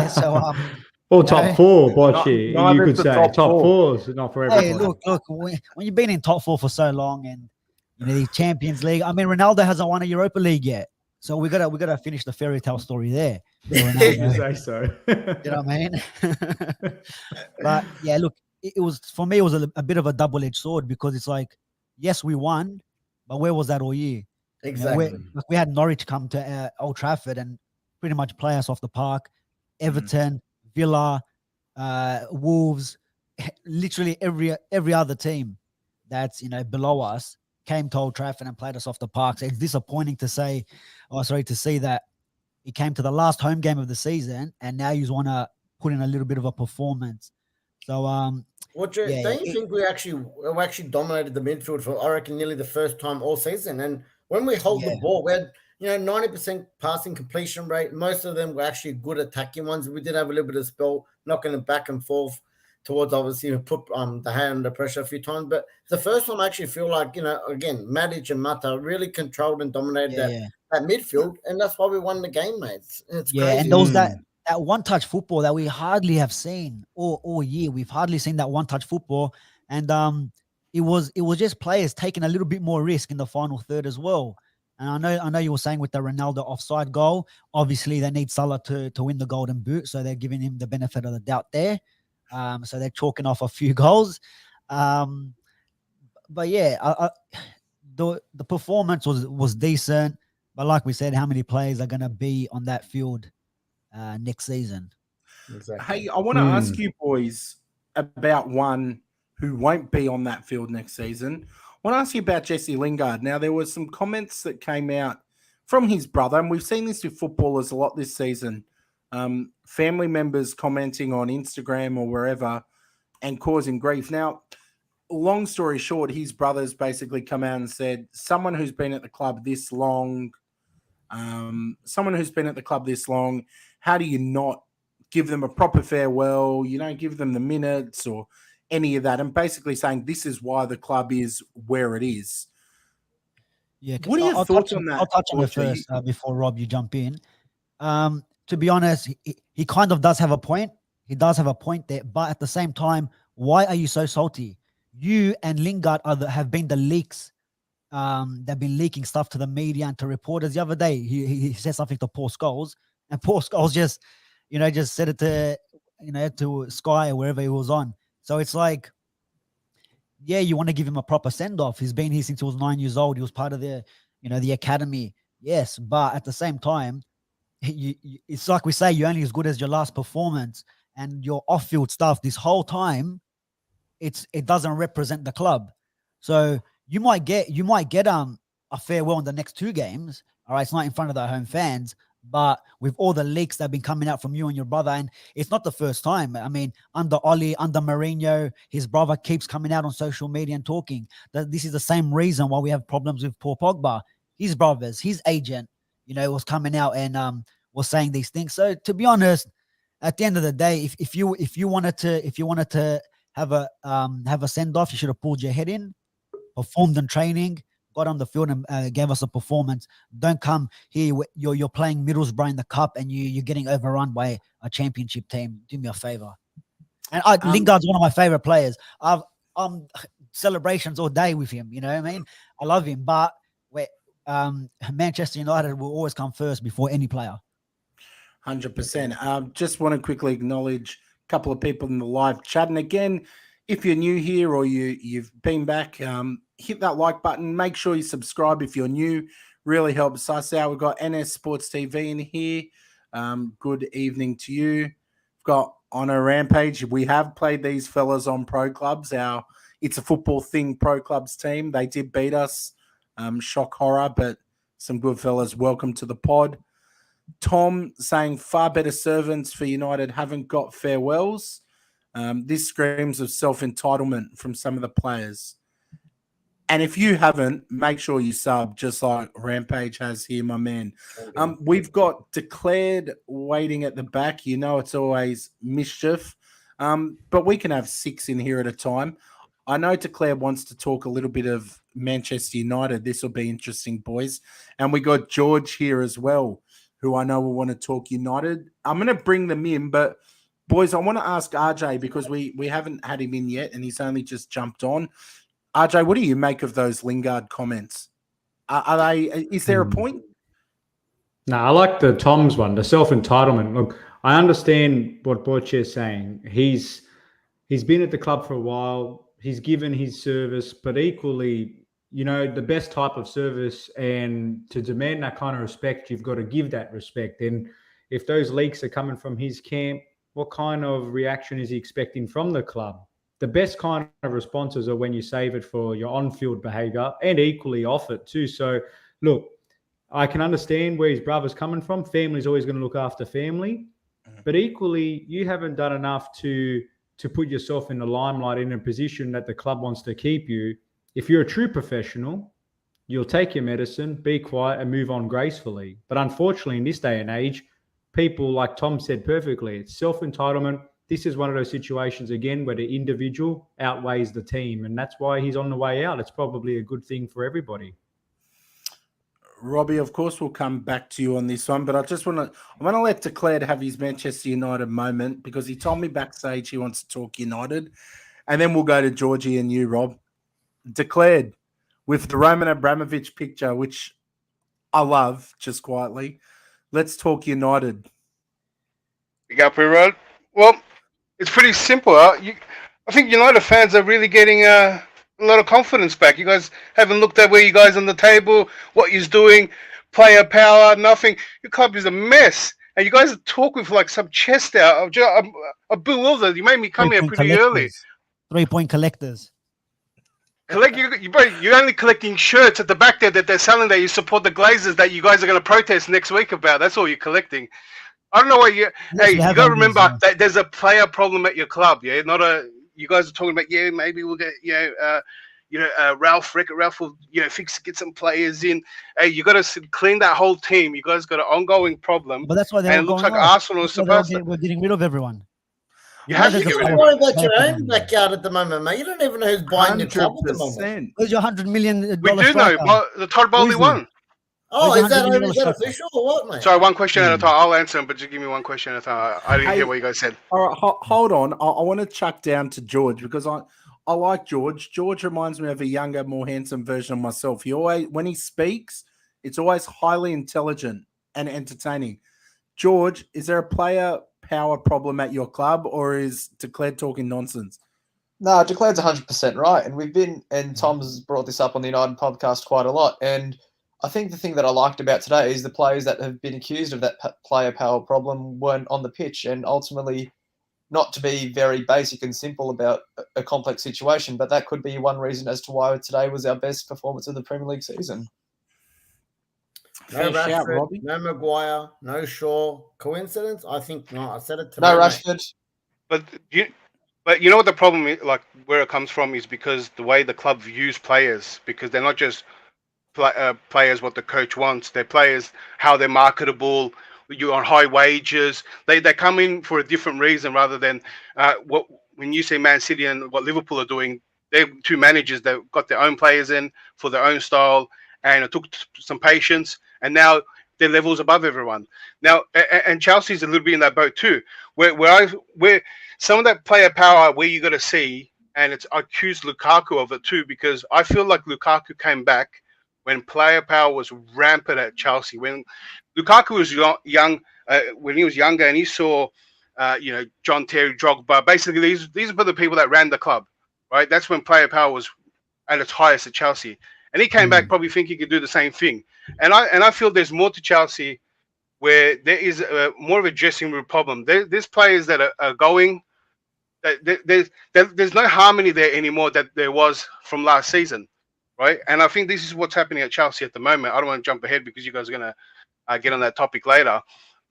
So or top four, Bochy. You could say top four is not for everyone. Hey, look, when you've been in top four for so long, and the Champions League. I mean, Ronaldo hasn't won a Europa League yet, so we gotta finish the fairy tale story there. You say so. You know what I mean? But look, it was for me. It was a bit of a double-edged sword because it's like, yes, we won, but where was that all year? Exactly. We had Norwich come to Old Trafford and pretty much play us off the park. Everton, Villa, Wolves, literally every other team that's below us came to Old Trafford and played us off the park. So it's disappointing to see that he came to the last home game of the season and now you want to put in a little bit of a performance. So don't you think we actually dominated the midfield for, I reckon, nearly the first time all season? And when we hold the ball, we had 90% passing completion rate. Most of them were actually good attacking ones. We did have a little bit of spell knocking it back and forth towards, obviously, put the hand under pressure a few times. But the first time I actually feel like, again, Matic and Mata really controlled and dominated that midfield. And that's why we won the game, mate. It's crazy. And there was that one-touch football that we hardly have seen all year. We've hardly seen that one-touch football. And it was just players taking a little bit more risk in the final third as well. And I know you were saying with the Ronaldo offside goal, obviously they need Salah to win the golden boot, so they're giving him the benefit of the doubt there. So they're chalking off a few goals. But the performance was decent. But like we said, how many players are going to be on that field next season? Exactly. Hey, I want to ask you boys about one who won't be on that field next season. I want to ask you about Jesse Lingard. Now, there were some comments that came out from his brother, and we've seen this with footballers a lot this season. Family members commenting on Instagram or wherever and causing grief. Now, long story short, his brother's basically come out and said, someone who's been at the club this long, how do you not give them a proper farewell? You don't give them the minutes or any of that, and basically saying this is why the club is where it is. Yeah, what are your thoughts on that? I'll touch on it first before Rob, you jump in. To be honest, he kind of does have a point. He does have a point there, but at the same time, why are you so salty? You and Lingard have been the leaks. They've been leaking stuff to the media and to reporters. The other day, he said something to Paul Scholes, and Paul Scholes just said it to Sky or wherever he was on. So it's like, you want to give him a proper send-off. He's been here since he was 9 years old. He was part of the academy. Yes, but at the same time, it's like we say, you're only as good as your last performance, and your off-field stuff this whole time, it doesn't represent the club. So you might get a farewell in the next two games. All right, it's not in front of the home fans, But with all the leaks that have been coming out from you and your brother, and it's not the first time. I mean, under Oli, under Mourinho, his brother keeps coming out on social media and talking that this is the same reason why we have problems with Paul Pogba. His brothers, his agent, was coming out and was saying these things. So to be honest, at the end of the day, if you wanted to have a send off, you should have pulled your head in, performed in training, got on the field and gave us a performance. Don't come here. You're playing Middlesbrough in the cup and you're getting overrun by a championship team. Do me a favor. And Lingard's one of my favorite players. I've celebrations all day with him. You know what I mean? I love him, but Manchester United will always come first before any player. 100%. Just want to quickly acknowledge a couple of people in the live chat. And again, if you're new here or you've been back, hit that like button. Make sure you subscribe if you're new. Really helps us out. We've got NS Sports TV in here. Good evening to you. We've got on a Rampage. We have played these fellas on Pro Clubs. It's a Football Thing Pro Clubs team. They did beat us. Shock horror, but some good fellas. Welcome to the pod. Tom saying far better servants for United haven't got farewells. This screams of self-entitlement from some of the players. And if you haven't, make sure you sub, just like Rampage has here, my man. We've got Declared waiting at the back. It's always mischief. But we can have 6 in here at a time. I know Declared wants to talk a little bit of Manchester United. This will be interesting, boys. And we got George here as well, who I know will want to talk United. I'm going to bring them in, but boys, I want to ask RJ because we haven't had him in yet and he's only just jumped on. RJ, what do you make of those Lingard comments? Is there a point? No, I like the Tom's one, the self-entitlement. Look, I understand what Borche is saying. He's been at the club for a while. He's given his service, but equally, the best type of service and to demand that kind of respect, you've got to give that respect. And if those leaks are coming from his camp, what kind of reaction is he expecting from the club? The best kind of responses are when you save it for your on-field behaviour and equally off it too. So, look, I can understand where his brother's coming from. Family's always going to look after family. But equally, you haven't done enough to put yourself in the limelight in a position that the club wants to keep you. If you're a true professional, you'll take your medicine, be quiet and move on gracefully. But unfortunately, in this day and age, people, like Tom said perfectly, it's self-entitlement. This is one of those situations, again, where the individual outweighs the team. And that's why he's on the way out. It's probably a good thing for everybody. Robbie, of course, we'll come back to you on this one, but I want to let Declared have his Manchester United moment because he told me backstage he wants to talk United. And then we'll go to Georgie and you, Rob. Declared, with the Roman Abramovich picture, which I love, just quietly, let's talk United. Big up, everyone. Well, it's pretty simple. I think United fans are really getting a lot of confidence back. You guys haven't looked at where you guys on the table, what you're doing, player power, nothing. Your club is a mess. And you guys talk with like some chest out. I'm bewildered. You made me come here pretty early. 3-point collectors. You're only collecting shirts at the back there that they're selling that you support the Glazers that you guys are going to protest next week about. That's all you're collecting. I don't know what you got to remember that there's a player problem at your club. Yeah, you guys are talking about, maybe we'll get, Ralph will, get some players in. Hey, you got to clean that whole team. You guys got an ongoing problem. But that's why it looks like Arsenal is supposed to. We're getting rid of everyone. You have to get rid of worry about your own backyard at the moment, mate. You don't even know who's buying your club at the moment. Where's your $100 million? We do know, the Todd Bowley won. Oh, is that official or what, mate? Sorry, one question at a time. I'll answer them, but just give me one question at a time. I didn't hear what you guys said. All right, hold on. I want to chuck down to George because I like George. George reminds me of a younger, more handsome version of myself. When he speaks, it's always highly intelligent and entertaining. George, is there a player power problem at your club, or is Declared talking nonsense? No, Declared's 100% right. And Tom's brought this up on the United podcast quite a lot. And I think the thing that I liked about today is the players that have been accused of that player power problem weren't on the pitch. And ultimately, not to be very basic and simple about a complex situation, but that could be one reason as to why today was our best performance of the Premier League season. No Rashford, no Maguire, no Shaw. Coincidence? I think not. I said it to no Rashford. But you know what the problem is, like where it comes from, is because the way the club views players, because they're not just players what the coach wants. They're players how they're marketable. You're on high wages. They come in for a different reason rather than what when you say Man City and what Liverpool are doing. They're two managers that got their own players in for their own style, and it took some patience, and now they're levels above everyone. Now, and Chelsea's a little bit in that boat too, where some of that player power where you got to see, and I accuse Lukaku of it too, because I feel like Lukaku came back when player power was rampant at Chelsea. When Lukaku was young, when he was younger, and he saw, John Terry, Drogba, basically these were the people that ran the club, right? That's when player power was at its highest at Chelsea, and he came back probably thinking he could do the same thing. And I feel there's more to Chelsea, where there is more of a dressing room problem. There's players that are going. There's no harmony there anymore that there was from last season, right? And I think this is what's happening at Chelsea at the moment. I don't want to jump ahead because you guys are going to get on that topic later.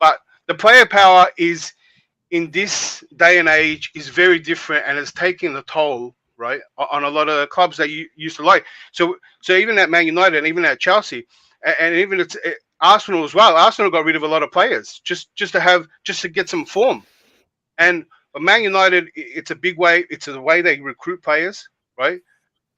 But the player power is, in this day and age, is very different, and it's taking the toll, right, on a lot of the clubs that you used to like. So even at Man United and even at Chelsea, and even at Arsenal as well. Arsenal got rid of a lot of players just to get some form. And Man United, it's a big way. It's the way they recruit players, right?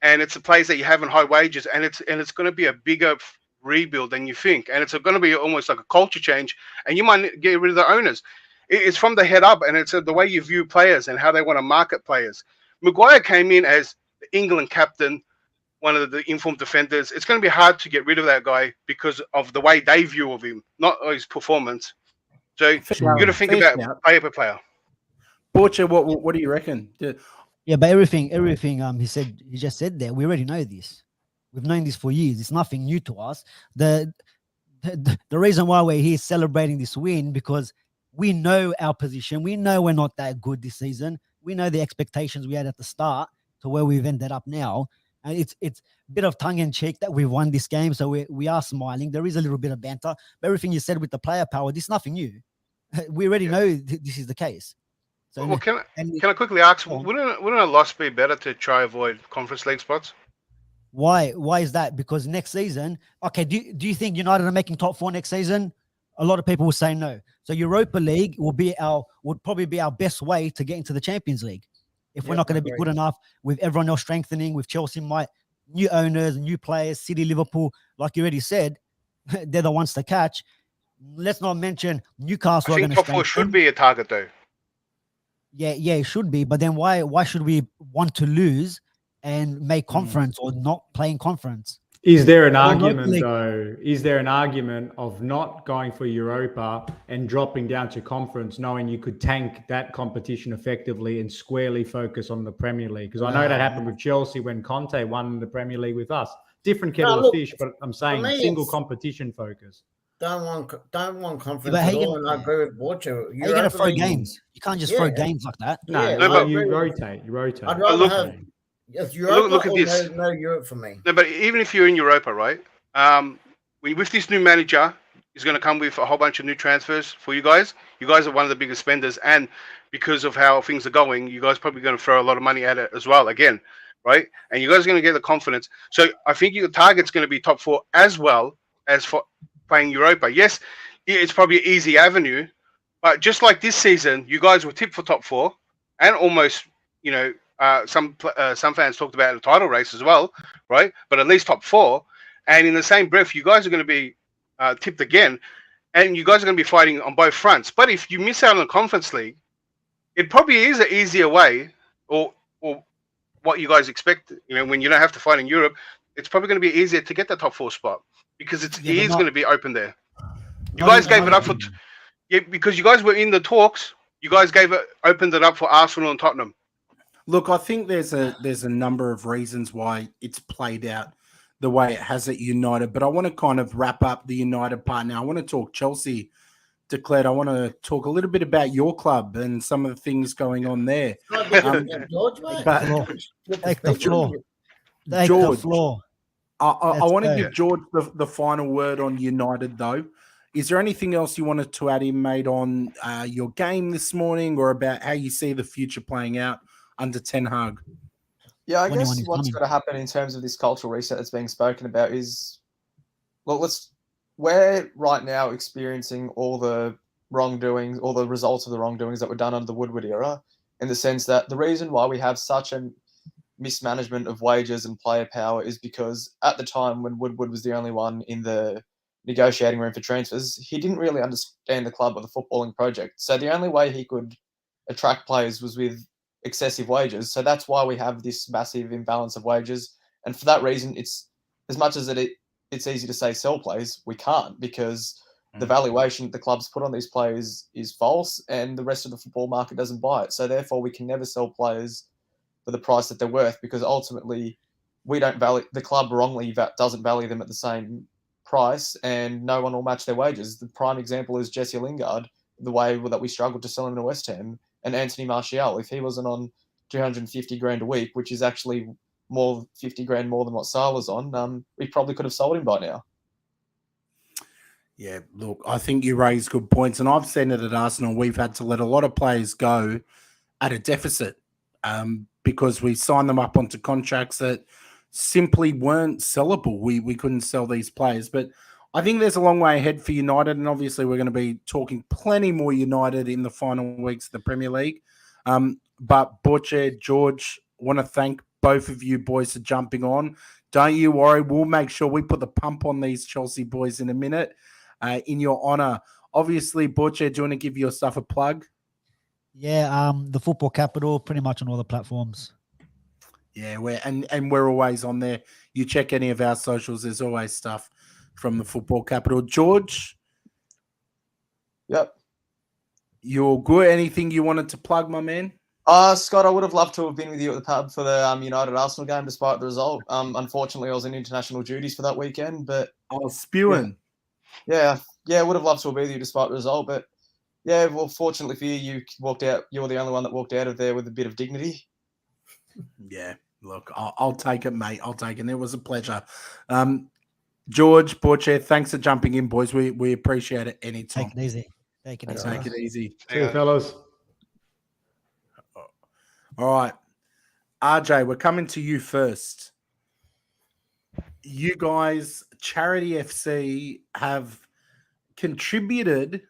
And it's the players that you have in high wages, and it's going to be a bigger rebuild than you think, and it's going to be almost like a culture change, and you might get rid of the owners. It's from the head up, and it's the way you view players and how they want to market players. Maguire came in as the England captain, one of the informed defenders. It's going to be hard to get rid of that guy because of the way they view of him, not his performance. So you got to think about player per player. Borcher, what do you reckon? Yeah, but everything he just said there, we already know this. We've known this for years. It's nothing new to us. The reason why we're here celebrating this win, because we know our position. We know we're not that good this season. We know the expectations we had at the start to where we've ended up now. And it's a bit of tongue in cheek that we won this game, so we are smiling. There is a little bit of banter. But everything you said with the player power, this is nothing new. We already know this is the case. So, well, can I quickly ask, wouldn't a loss be better to try avoid Conference League spots? Why is that? Because next season, okay, do you think United are making top 4 next season? A lot of people will say no. So Europa League would probably be our best way to get into the Champions League. If we're not going to be good enough with everyone else strengthening, with Chelsea, new owners, new players, City, Liverpool, like you already said, they're the ones to catch. Let's not mention Newcastle. I think top 4 should be a target, though. Yeah, it should be. But then why should we want to lose and make conference or not playing conference? Is there an argument, though? Is there an argument of not going for Europa and dropping down to conference, knowing you could tank that competition effectively and squarely focus on the Premier League? Because I know that happened with Chelsea when Conte won the Premier League with us. Different kettle of fish, but I'm saying single competition focus. Don't want conference at all, and I agree with Borcher. You're going to throw games. You can't just throw games like that. No, you rotate. I'd rather have... Yes, Europa look at this. No Europe for me. No, but even if you're in Europa, right? With this new manager, he's going to come with a whole bunch of new transfers for you guys. You guys are one of the biggest spenders, and because of how things are going, you guys are probably going to throw a lot of money at it as well, again, right? And you guys are going to get the confidence. So I think your target's going to be top 4 as well as for playing Europa. Yes, it's probably an easy avenue, but just like this season, you guys were tipped for top 4 and almost, some fans talked about the title race as well, right? But at least top 4. And in the same breath, you guys are going to be tipped again. And you guys are going to be fighting on both fronts. But if you miss out on the Conference League, it probably is an easier way, or what you guys expect, when you don't have to fight in Europe, it's probably going to be easier to get the top 4 spot because it is going to be open there. You guys gave it up for... because you guys were in the talks, you guys opened it up for Arsenal and Tottenham. Look, I think there's a number of reasons why it's played out the way it has at United, but I want to kind of wrap up the United part now. I want to talk Chelsea, Declared. I want to talk a little bit about your club and some of the things going on there. George, Take the floor. I want to give George the final word on United, though. Is there anything else you wanted to add in, mate, on your game this morning or about how you see the future playing out under Ten Hag? Yeah, I guess what's going to happen in terms of this cultural reset that's being spoken about is, well, we're right now experiencing all the wrongdoings, all the results of the wrongdoings that were done under the Woodward era, in the sense that the reason why we have such a mismanagement of wages and player power is because at the time when Woodward was the only one in the negotiating room for transfers, he didn't really understand the club or the footballing project. So the only way he could attract players was with excessive wages. So that's why we have this massive imbalance of wages. And for that reason, it's as much as it's easy to say sell players, we can't, because the valuation the clubs put on these players is false and the rest of the football market doesn't buy it. So therefore we can never sell players for the price that they're worth, because ultimately we don't value, the club wrongly doesn't value them at the same price, and no one will match their wages. The prime example is Jesse Lingard, the way that we struggled to sell him to West Ham, and Anthony Martial. If he wasn't on 250 grand a week, which is actually 50 grand more than what Salah's on, we probably could have sold him by now. Yeah, look, I think you raise good points, and I've seen it at Arsenal. We've had to let a lot of players go at a deficit because we signed them up onto contracts that simply weren't sellable. We couldn't sell these players. But I think there's a long way ahead for United, and obviously we're going to be talking plenty more United in the final weeks of the Premier League. But Butcher, George, want to thank both of you boys for jumping on. Don't you worry, we'll make sure we put the pump on these Chelsea boys in a minute. In your honour. Obviously, Butcher, do you want to give your stuff a plug? Yeah, the Football Capital, pretty much on all the platforms. Yeah, we're always on there. You check any of our socials, there's always stuff from the Football Capital. George? Yep. You're good. Anything you wanted to plug, my man? Scott, I would have loved to have been with you at the pub for the United Arsenal game despite the result. Unfortunately, I was in international duties for that weekend, but I was spewing. Yeah, would have loved to have been with you despite the result, but yeah, well, fortunately for you, you walked out. You were the only one that walked out of there with a bit of dignity. Yeah, look, I'll take it, mate. I'll take it. It was a pleasure. George, Butcher, thanks for jumping in, boys. We appreciate it anytime. Take it easy. Take it easy. See you, fellas. All right. RJ, we're coming to you first. You guys, Charity FC, have contributed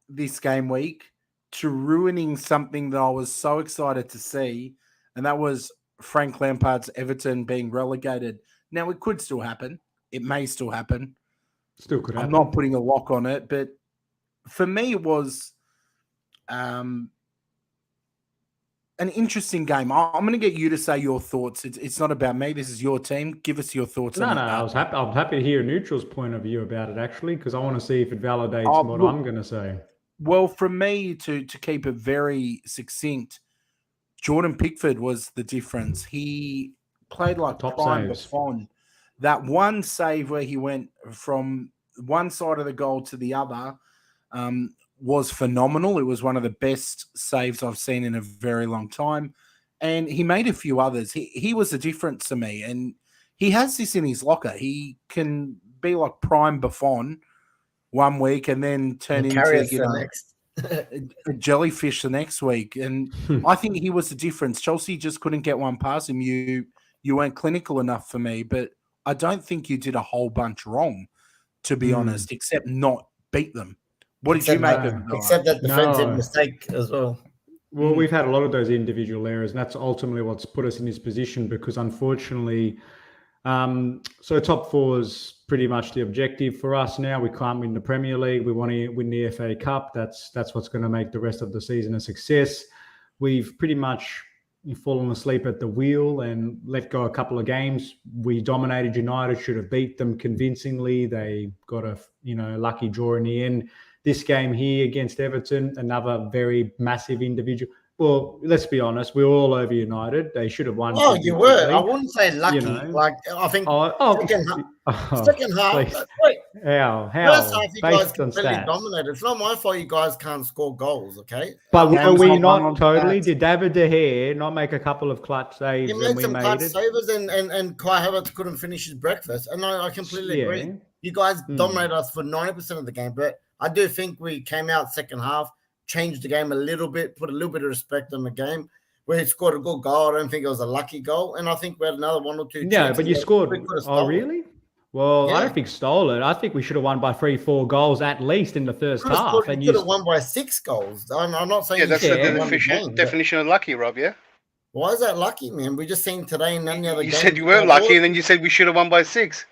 this game week to ruining something that I was so excited to see, and that was Frank Lampard's Everton being relegated. Now, it could still happen. It may still happen. Still could happen. I'm not putting a lock on it, but for me, it was an interesting game. I'm going to get you to say your thoughts. It's not about me. This is your team. Give us your thoughts. No, I'm happy to hear a neutral's point of view about it, actually, because I want to see if it validates what I'm going to say. Well, for me, to keep it very succinct, Jordan Pickford was the difference. He played like top prime saves. Buffon. That one save where he went from one side of the goal to the other was phenomenal. It was one of the best saves I've seen in a very long time. And he made a few others. He was a difference to me. And he has this in his locker. He can be like prime Buffon one week and then turn into a jellyfish the next week. And I think he was the difference. Chelsea just couldn't get one past him. You weren't clinical enough for me, but I don't think you did a whole bunch wrong, to be honest, except not beat them. What did you make of it? Except that defensive mistake as well. Well, we've had a lot of those individual errors, and that's ultimately what's put us in this position because, unfortunately, so top four is pretty much the objective for us now. We can't win the Premier League. We want to win the FA Cup. That's what's going to make the rest of the season a success. We've pretty much fallen asleep at the wheel and let go a couple of games. We dominated United, should have beat them convincingly. They got a lucky draw in the end. This game here against Everton, another very massive individual. Well, let's be honest, we were all over United. They should have won. Oh, you were. I wouldn't say lucky. Like, I think second half. Wait, How? First half, you guys Based on completely stats. dominated. It's not my fault you guys can't score goals, okay? But were Games we not won on not totally? stats. Did David De Gea not make a couple of clutch saves He and made we some made clutch it? savers, and Kai Havertz couldn't finish his breakfast. And I completely agree. You guys dominated us for 90% of the game, but I do think we came out second half, changed the game a little bit, put a little bit of respect on the game. We scored a good goal. I don't think it was a lucky goal, and I think we had another one or two. Yeah, but you scored. Oh, really? Well, Yeah. I don't think stole it. I think we should have won by 3-4 goals at least in the first half. And you could have won by 6 goals. I'm not saying. Yeah, that's the definition of lucky, Rob. Yeah. Why is that lucky, man? We just seen today and any other game. You said you weren't lucky, and then you said we should have won by 6.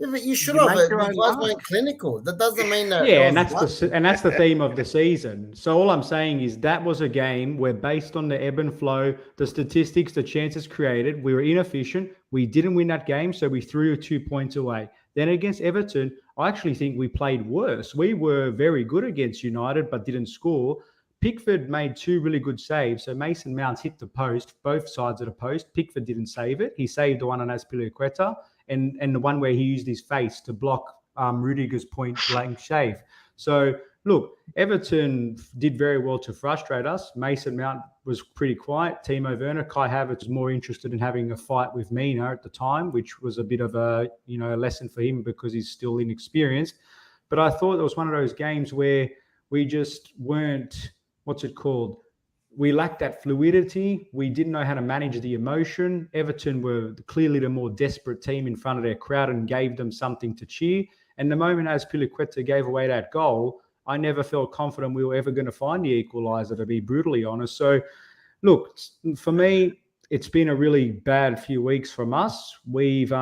Yeah, but you should have. You guys weren't clinical. That doesn't mean that. Yeah, and that's the theme of the season. So all I'm saying is that was a game where, based on the ebb and flow, the statistics, the chances created, we were inefficient. We didn't win that game, so we threw 2 points away. Then against Everton, I actually think we played worse. We were very good against United, but didn't score. Pickford made 2 really good saves. So Mason Mount hit the post, both sides of the post. Pickford didn't save it. He saved the one on Azpilicueta and the one where he used his face to block Rudiger's point-blank shave. So, look, Everton did very well to frustrate us. Mason Mount was pretty quiet. Timo Werner, Kai Havertz was more interested in having a fight with Mina at the time, which was a bit of a lesson for him because he's still inexperienced. But I thought it was one of those games where we just weren't, we lacked that fluidity. We didn't know how to manage the emotion. Everton were clearly the more desperate team in front of their crowd and gave them something to cheer. And the moment Azpilicueta gave away that goal, I never felt confident we were ever going to find the equaliser, to be brutally honest. So, look, for me, it's been a really bad few weeks from us. We've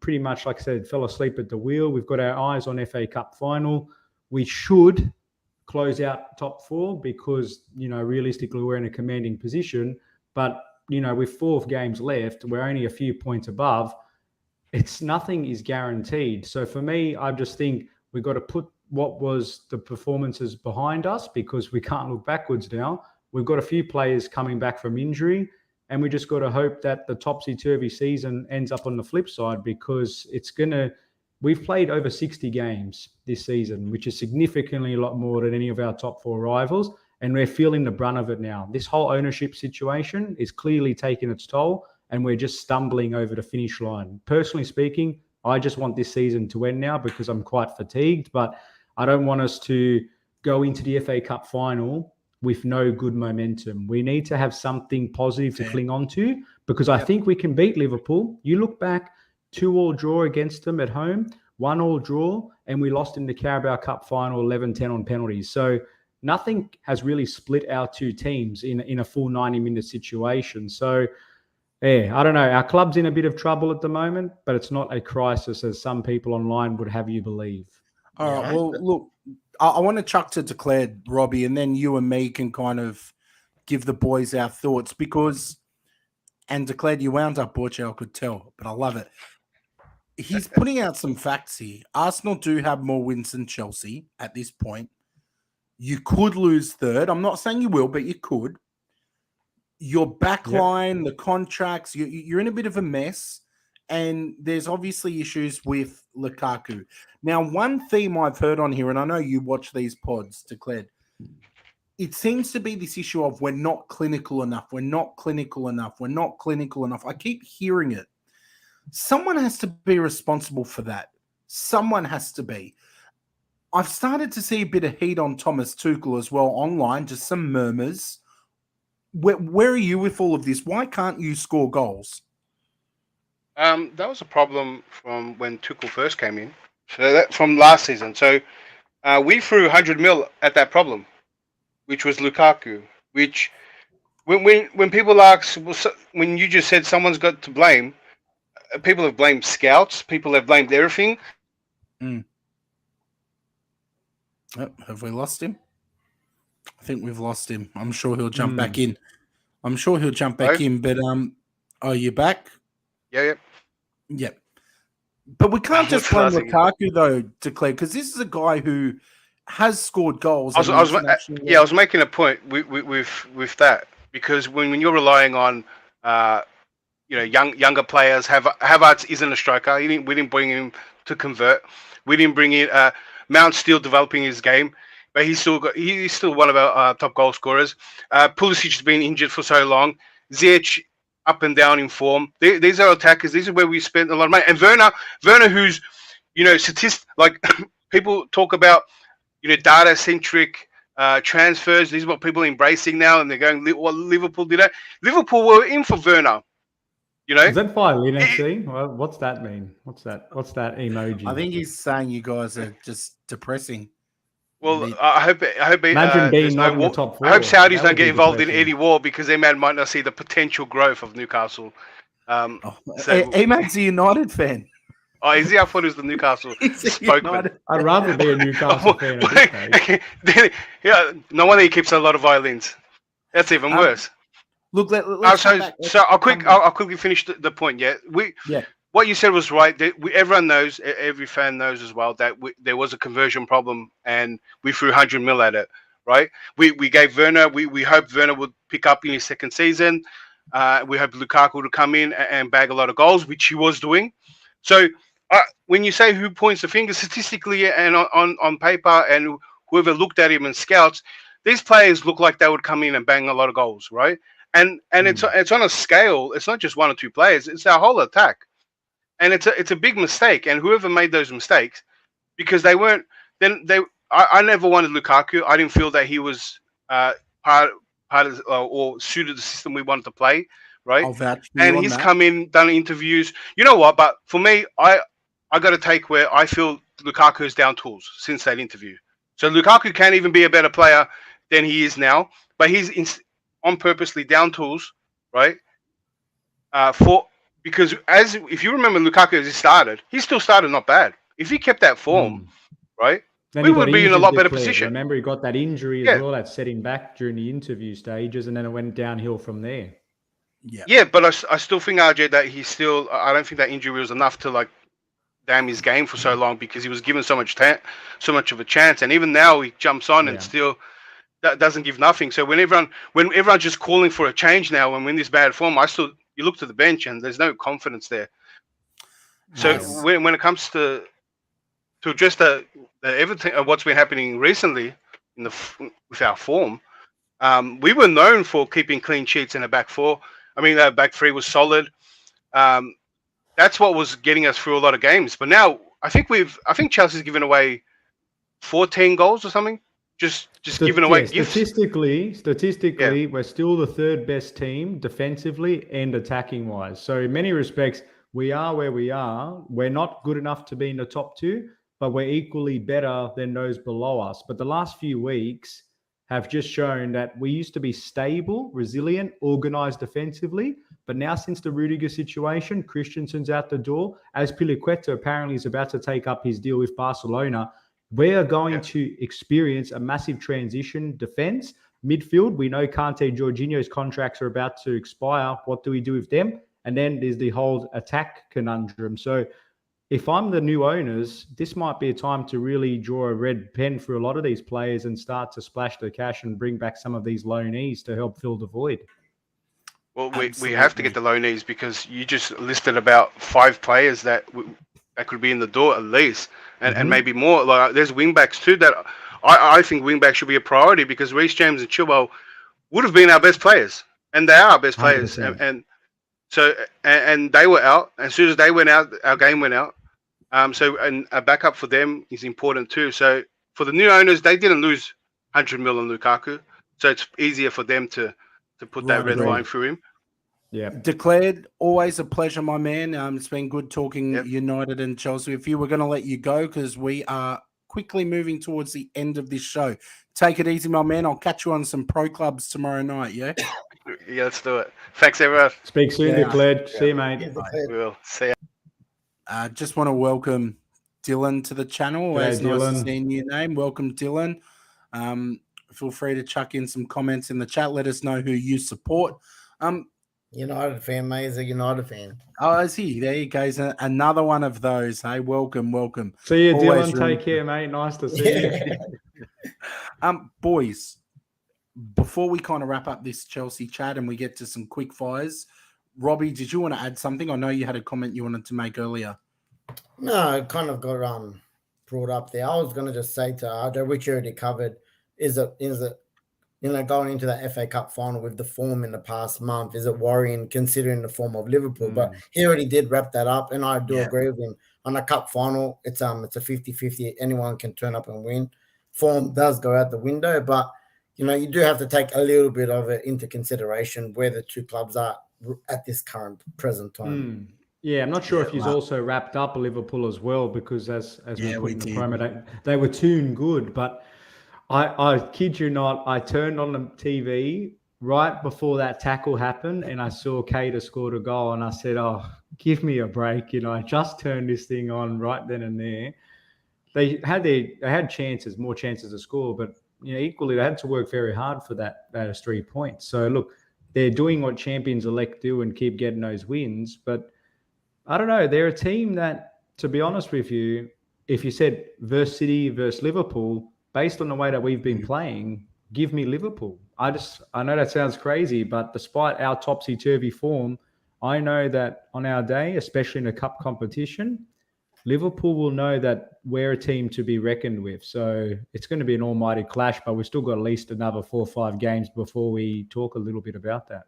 pretty much, like I said, fell asleep at the wheel. We've got our eyes on FA Cup final. We should close out top 4 because, realistically, we're in a commanding position. But, with 4 games left, we're only a few points above. Nothing is guaranteed. So for me, I just think we've got to put what was the performances behind us because we can't look backwards now. We've got a few players coming back from injury, and we just got to hope that the topsy-turvy season ends up on the flip side because we've played over 60 games this season, which is significantly a lot more than any of our top 4 rivals, and we're feeling the brunt of it now. This whole ownership situation is clearly taking its toll, and we're just stumbling over the finish line. Personally speaking, I just want this season to end now because I'm quite fatigued, but I don't want us to go into the FA Cup final with no good momentum. We need to have something positive to cling on to because I think we can beat Liverpool. You look back, 2-2 draw against them at home, 1-1 draw, and we lost in the Carabao Cup final 11-10 on penalties. So nothing has really split our two teams in a full 90-minute situation. So, yeah, I don't know. Our club's in a bit of trouble at the moment, but it's not a crisis as some people online would have you believe. All right. Well, look, I want to chuck to Declared, Robbie, and then you and me can kind of give the boys our thoughts because, and Declared, you wound up Borche, I could tell, but I love it. He's putting out some facts here. Arsenal do have more wins than Chelsea at this point. You could lose third. I'm not saying you will, but you could. Your backline, the contracts, you're in a bit of a mess. And there's obviously issues with Lukaku. Now, one theme I've heard on here, and I know you watch these pods, Declared, it seems to be this issue of we're not clinical enough. We're not clinical enough. We're not clinical enough. I keep hearing it. Someone has to be responsible for that. Someone has to be. I've started to see a bit of heat on Thomas Tuchel as well online, just some murmurs. Where are you with all of this? Why can't you score goals? That was a problem from when Tuchel first came in. So that from last season. So we threw 100 mil at that problem, which was Lukaku. Which when people ask, when you just said someone's got to blame, people have blamed scouts. People have blamed everything. Oh, have we lost him? I think we've lost him. I'm sure he'll jump back in. But oh, you're back? Yeah. Yep. But we can't just blame Lukaku though, Declare, because this is a guy who has scored goals. I was making a point with that because when you're relying on younger players, Havertz isn't a striker. We didn't bring him to convert. We didn't bring in Mount's still developing his game, but he's still one of our top goal scorers. Pulisic has been injured for so long. Ziyech up and down in form. These are attackers. These are where we spent a lot of money. And Werner, who's like people talk about, data centric transfers. These are what people are embracing now, and they're going, "Well, Liverpool did that." Liverpool were in for Werner. Is that violin actually? Well, what's that mean? What's that emoji? I think he's saying you guys are just depressing. Well, I hope. Imagine being not in the top four. I hope Saudis don't get involved in any war, because they might not see the potential growth of Newcastle. Eman's a United fan. Oh, is he? I thought he was the Newcastle spokesman. I'd rather be a Newcastle fan at this stage. Yeah, no wonder he keeps a lot of violins. That's even worse. Look, let's I'll quickly finish the point. Yeah, what you said was right. Everyone knows, every fan knows as well, that there was a conversion problem, and we threw 100 mil at it. Right? We gave Werner. We hoped Werner would pick up in his second season. We hope Lukaku would come in and bag a lot of goals, which he was doing. So when you say who points the finger, statistically and on paper, and whoever looked at him and scouts, these players look like they would come in and bang a lot of goals, right? And it's on a scale. It's not just one or two players. It's our whole attack, and it's a big mistake. And whoever made those mistakes, because they weren't. I never wanted Lukaku. I didn't feel that he was part of or suited the system we wanted to play, right? And he's come in, done interviews. You know what? But for me, I got to take where I feel Lukaku is down tools since that interview. So Lukaku can't even be a better player than he is now, but he's on purposely down tools, right? Because if you remember Lukaku as he still started not bad. If he kept that form, right, then we would be in a lot better position. Remember, he got that injury as well that set him back during the interview stages, and then it went downhill from there. Yeah, but I still think, RJ, that I don't think that injury was enough to damn his game for so long, because he was given so much of a chance, and even now he jumps on and still that doesn't give nothing. So when everyone's just calling for a change now, and we're in this bad form, you look to the bench and there's no confidence there. So when it comes to address the everything of what's been happening recently with our form, we were known for keeping clean sheets in a back four. I mean, our back three was solid. That's what was getting us through a lot of games. But now I think Chelsea's given away 14 goals or something. Just giving away gifts. Statistically, we're still the third best team defensively and attacking wise. So in many respects, we are where we are. We're not good enough to be in the top two, but we're equally better than those below us. But the last few weeks have just shown that we used to be stable, resilient, organised defensively. But now, since the Rudiger situation, Christensen's out the door. As Piliqueta apparently is about to take up his deal with Barcelona, we are going to experience a massive transition defense. Midfield, we know Kante, Jorginho's contracts are about to expire. What do we do with them? And then there's the whole attack conundrum. So if I'm the new owners, this might be a time to really draw a red pen for a lot of these players and start to splash the cash and bring back some of these loanees to help fill the void. Well, we have to get the loanees, because you just listed about 5 players that could be in the door at least, and maybe more. Like, there's wingbacks too that I think wingbacks should be a priority, because Reece James and Chilwell would have been our best players, and they are our best players. And so they were out. As soon as they went out, our game went out. And a backup for them is important too. So for the new owners, they didn't lose 100 mil on Lukaku, so it's easier for them to put that red line through him. Yeah. Declared, always a pleasure, my man. It's been good talking United and Chelsea. If you were going to let you go, because we are quickly moving towards the end of this show. Take it easy, my man. I'll catch you on some pro clubs tomorrow night, yeah? Yeah, let's do it. Thanks, everyone. Speak soon, Declared. See you, mate. We will. See you. Just want to welcome Dylan to the channel. Always nice Dylan. to see your name. Welcome, Dylan. Feel free to chuck in some comments in the chat. Let us know who you support. United fan, mate. He's a United fan. Oh, is he? There you go. Another one of those. Hey, welcome. See you, Always Dylan. Take care, mate. Nice to see you. Boys, before we kind of wrap up this Chelsea chat and we get to some quick fires, Robbie, did you want to add something? I know you had a comment you wanted to make earlier. No, it kind of got brought up there. I was going to just say to RJ, which you already covered, is it going into that FA Cup final with the form in the past month, is it worrying considering the form of Liverpool? But he already did wrap that up, and I do agree with him. On a cup final, it's a 50-50. Anyone can turn up and win. Form does go out the window, but you do have to take a little bit of it into consideration where the two clubs are at this present time. Yeah, I'm not sure if he's also wrapped up Liverpool as well, because as we put in the promo, they were tuned good, but I kid you not, I turned on the TV right before that tackle happened and I saw Keita scored a goal and I said, oh, give me a break. I just turned this thing on right then and there. They had chances, more chances to score, but equally they had to work very hard for those 3 points. So look, they're doing what champions elect do and keep getting those wins. But I don't know, they're a team that, to be honest with you, if you said versus City versus Liverpool, based on the way that we've been playing, give me Liverpool. I know that sounds crazy, but despite our topsy-turvy form, I know that on our day, especially in a cup competition, Liverpool will know that we're a team to be reckoned with. So it's going to be an almighty clash, but we've still got at least another 4 or 5 games before we talk a little bit about that.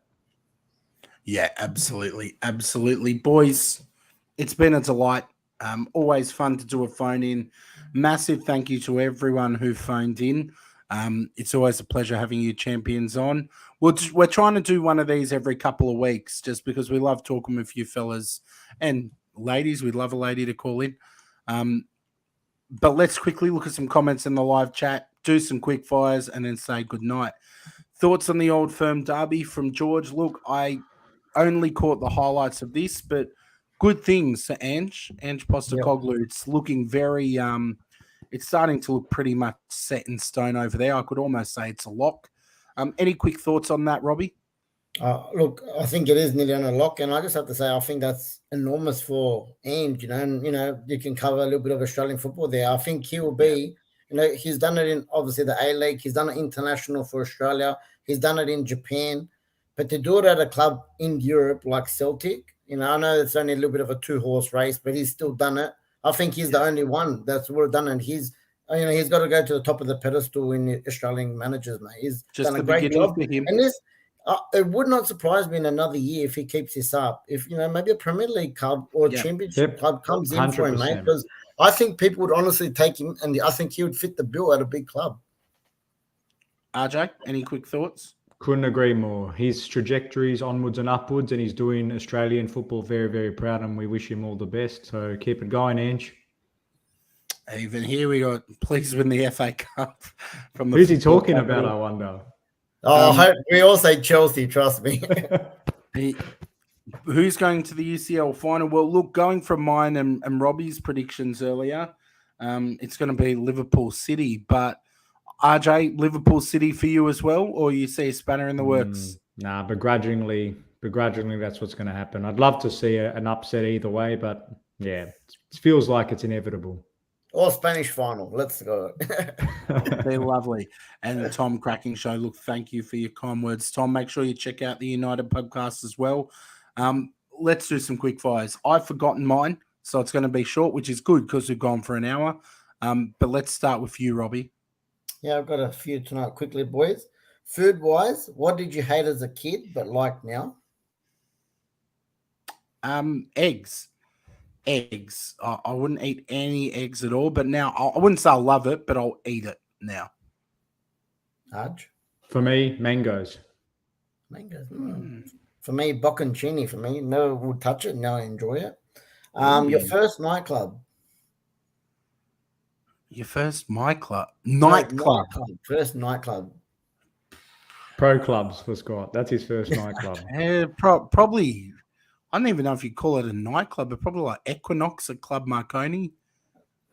Yeah, absolutely. Absolutely. Boys, it's been a delight. Always fun to do a phone in. Massive thank you to everyone who phoned in. It's always a pleasure having you champions on. We're trying to do one of these every couple of weeks just because we love talking with you fellas and ladies. We'd love a lady to call in. But let's quickly look at some comments in the live chat, do some quick fires, and then say goodnight. Thoughts on the Old Firm derby from George? Look, I only caught the highlights of this, but good things for Ange Postecoglou. Yep. It's looking very it's starting to look pretty much set in stone over there. I could almost say it's a lock. Any quick thoughts on that, Robbie? Look, I think it is nearly on a lock, and I just have to say I think that's enormous for Ange, and you can cover a little bit of Australian football there. I think he will be, he's done it in obviously the A-League, he's done it international for Australia, he's done it in Japan, but to do it at a club in Europe like Celtic, I know it's only a little bit of a 2-horse race, but he's still done it. I think he's the only one that's would have done it. He's got to go to the top of the pedestal in the Australian managers, mate. He's just done a great job. For him. And this, it would not surprise me in another year if he keeps this up. If maybe a Premier League club or a Championship club comes 100%. In for him, mate. Because I think people would honestly take him, and I think he would fit the bill at a big club. RJ, any quick thoughts? Couldn't agree more. His trajectory is onwards and upwards, and he's doing Australian football very, very proud, and we wish him all the best. So keep it going, Ange. Even here we got please win the FA Cup. From the Who's he talking about, I wonder? We all say Chelsea, trust me. Who's going to the UCL final? Well, look, going from mine and Robbie's predictions earlier, it's going to be Liverpool City, but RJ, Liverpool City for you as well, or you see a spanner in the works? Nah, begrudgingly, that's what's going to happen. I'd love to see an upset either way, but yeah, it feels like it's inevitable. Or Spanish final. Let's go. They're lovely. And the Tom Cracking Show, look, thank you for your kind words. Tom, make sure you check out the United podcast as well. Let's do some quick fires. I've forgotten mine, so it's going to be short, which is good because we've gone for an hour. But let's start with you, Robbie. Yeah, I've got a few tonight quickly, boys. Food-wise, what did you hate as a kid but like now? Eggs. I wouldn't eat any eggs at all, but now I wouldn't say I love it, but I'll eat it now. Arj? For me, mangoes. For me, bocconcini. For me, no would touch it. Now I enjoy it. Your first nightclub. Your first nightclub. First nightclub. Pro clubs for Scott. That's his first nightclub. Probably. I don't even know if you call it a nightclub, but probably like Equinox at Club Marconi.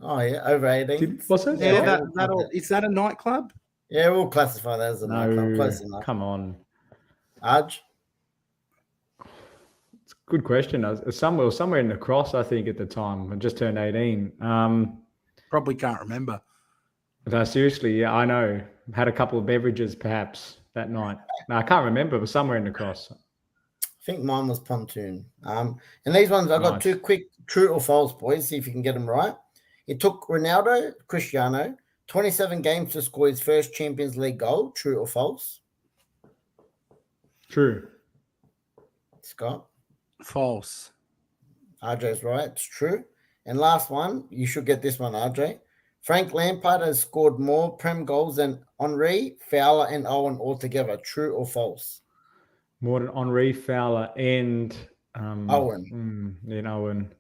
Oh, yeah, over 18. What's it? Yeah, is that a nightclub? Yeah, we'll classify that as a nightclub. Close enough. Come on. Arj? It's a good question. I was somewhere in the cross, I think, at the time. I just turned 18. Probably can't remember. No, seriously, yeah, I know. Had a couple of beverages perhaps that night. No, I can't remember. It was somewhere in the cross. think mine was pontoon. And these ones, I got 2 quick true or false, boys. See if you can get them right. It took Ronaldo Cristiano 27 games to score his first Champions League goal. True or false? True. Scott? False. RJ's right. It's true. And last one, you should get this one, RJ. Frank Lampard has scored more Prem goals than Henry, Fowler, and Owen altogether. True or false? More than Henry, Fowler, and Owen. Then Owen.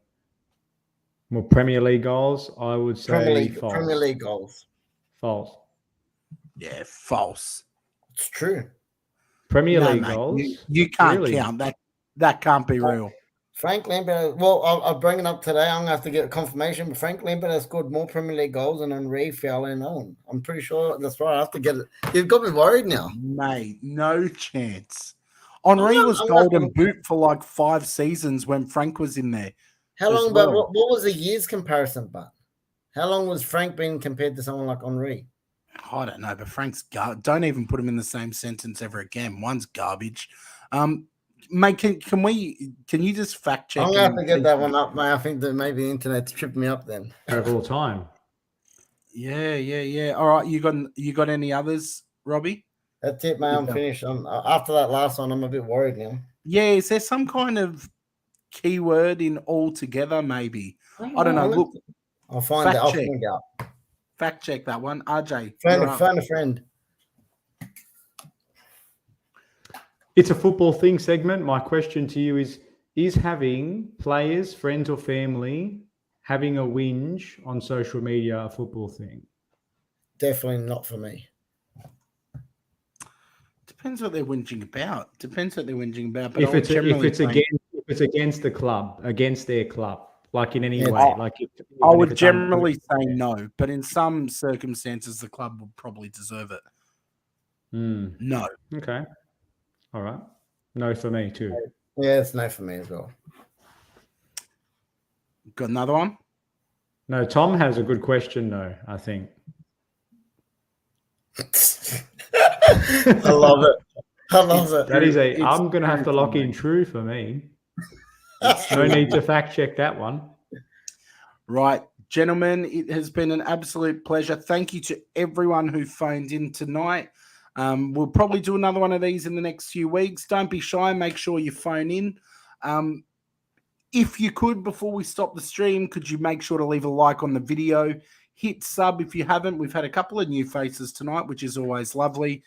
More Premier League goals, I would say false. Premier League goals. False. Yeah, false. It's true. Premier League mate, goals? You can't count. That can't be real. Frank Lampard, well, I'll bring it up today. I'm going to have to get confirmation, but Frank Lampard has scored more Premier League goals than Henry, Fowler, and Owen. I'm pretty sure that's right. I have to get it. You've got me worried now. Mate, no chance. Henry was golden boot for like 5 seasons when Frank was in there. How long, but what was the years comparison, but? How long was Frank being compared to someone like Henry? I don't know, but Frank's don't even put him in the same sentence ever again. One's garbage. Mate, can you just fact check? I'm gonna have to get that one up, mate. I think that maybe the internet's tripping me up then. All time. Yeah. All right, you got any others, Robbie? That's it, mate. I'm finished. After that last one, I'm a bit worried now. Yeah, is there some kind of keyword in all together? Maybe I don't know. Look, I'll find that. I'll find out. Fact check that one, RJ. Phone a friend. It's a football thing segment. My question to you is having players, friends or family having a whinge on social media a football thing? Definitely not for me. Depends what they're whinging about. But if it's against the club, against their club, like in any way, I would generally say no. But in some circumstances, the club would probably deserve it. No. Okay. All right. No for me too. Yeah, it's no for me as well. Got another one? No, Tom has a good question though, I think. I love it. That is I'm going to have to lock in true for me. No need to fact check that one. Right. Gentlemen, it has been an absolute pleasure. Thank you to everyone who phoned in tonight. We'll probably do another one of these in the next few weeks. Don't be shy. Make sure you phone in. If you could, before we stop the stream, could you make sure to leave a like on the video? Hit sub if you haven't. We've had a couple of new faces tonight, which is always lovely.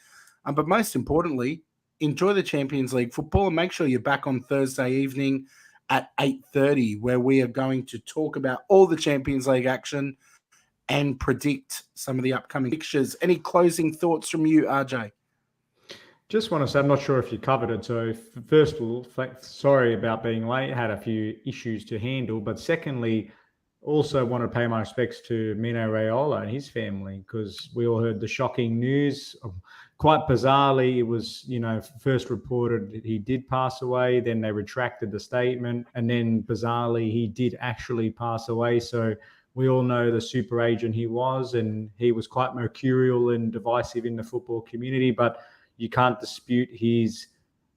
But most importantly, enjoy the Champions League football and make sure you're back on Thursday evening at 8:30, where we are going to talk about all the Champions League action and predict some of the upcoming fixtures. Any closing thoughts from you, RJ? Just want to say, I'm not sure if you covered it. So first of all, sorry about being late. Had a few issues to handle. But secondly, also want to pay my respects to Mino Raiola and his family, because we all heard the shocking news. Quite bizarrely, it was, first reported he did pass away. Then they retracted the statement. And then bizarrely, he did actually pass away. So we all know the super agent he was, and he was quite mercurial and divisive in the football community, but you can't dispute his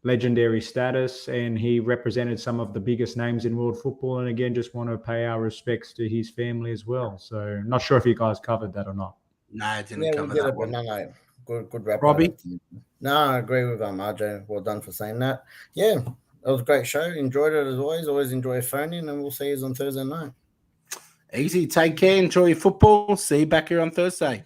legendary status, and he represented some of the biggest names in world football. And again, just want to pay our respects to his family as well. So not sure if you guys covered that or not. No, I didn't cover that one. No. Good wrap. Robbie? No, I agree with RJ. Well done for saying that. Yeah, it was a great show. Enjoyed it as always. Always enjoy phoning, and we'll see you on Thursday night. Easy. Take care. Enjoy your football. See you back here on Thursday.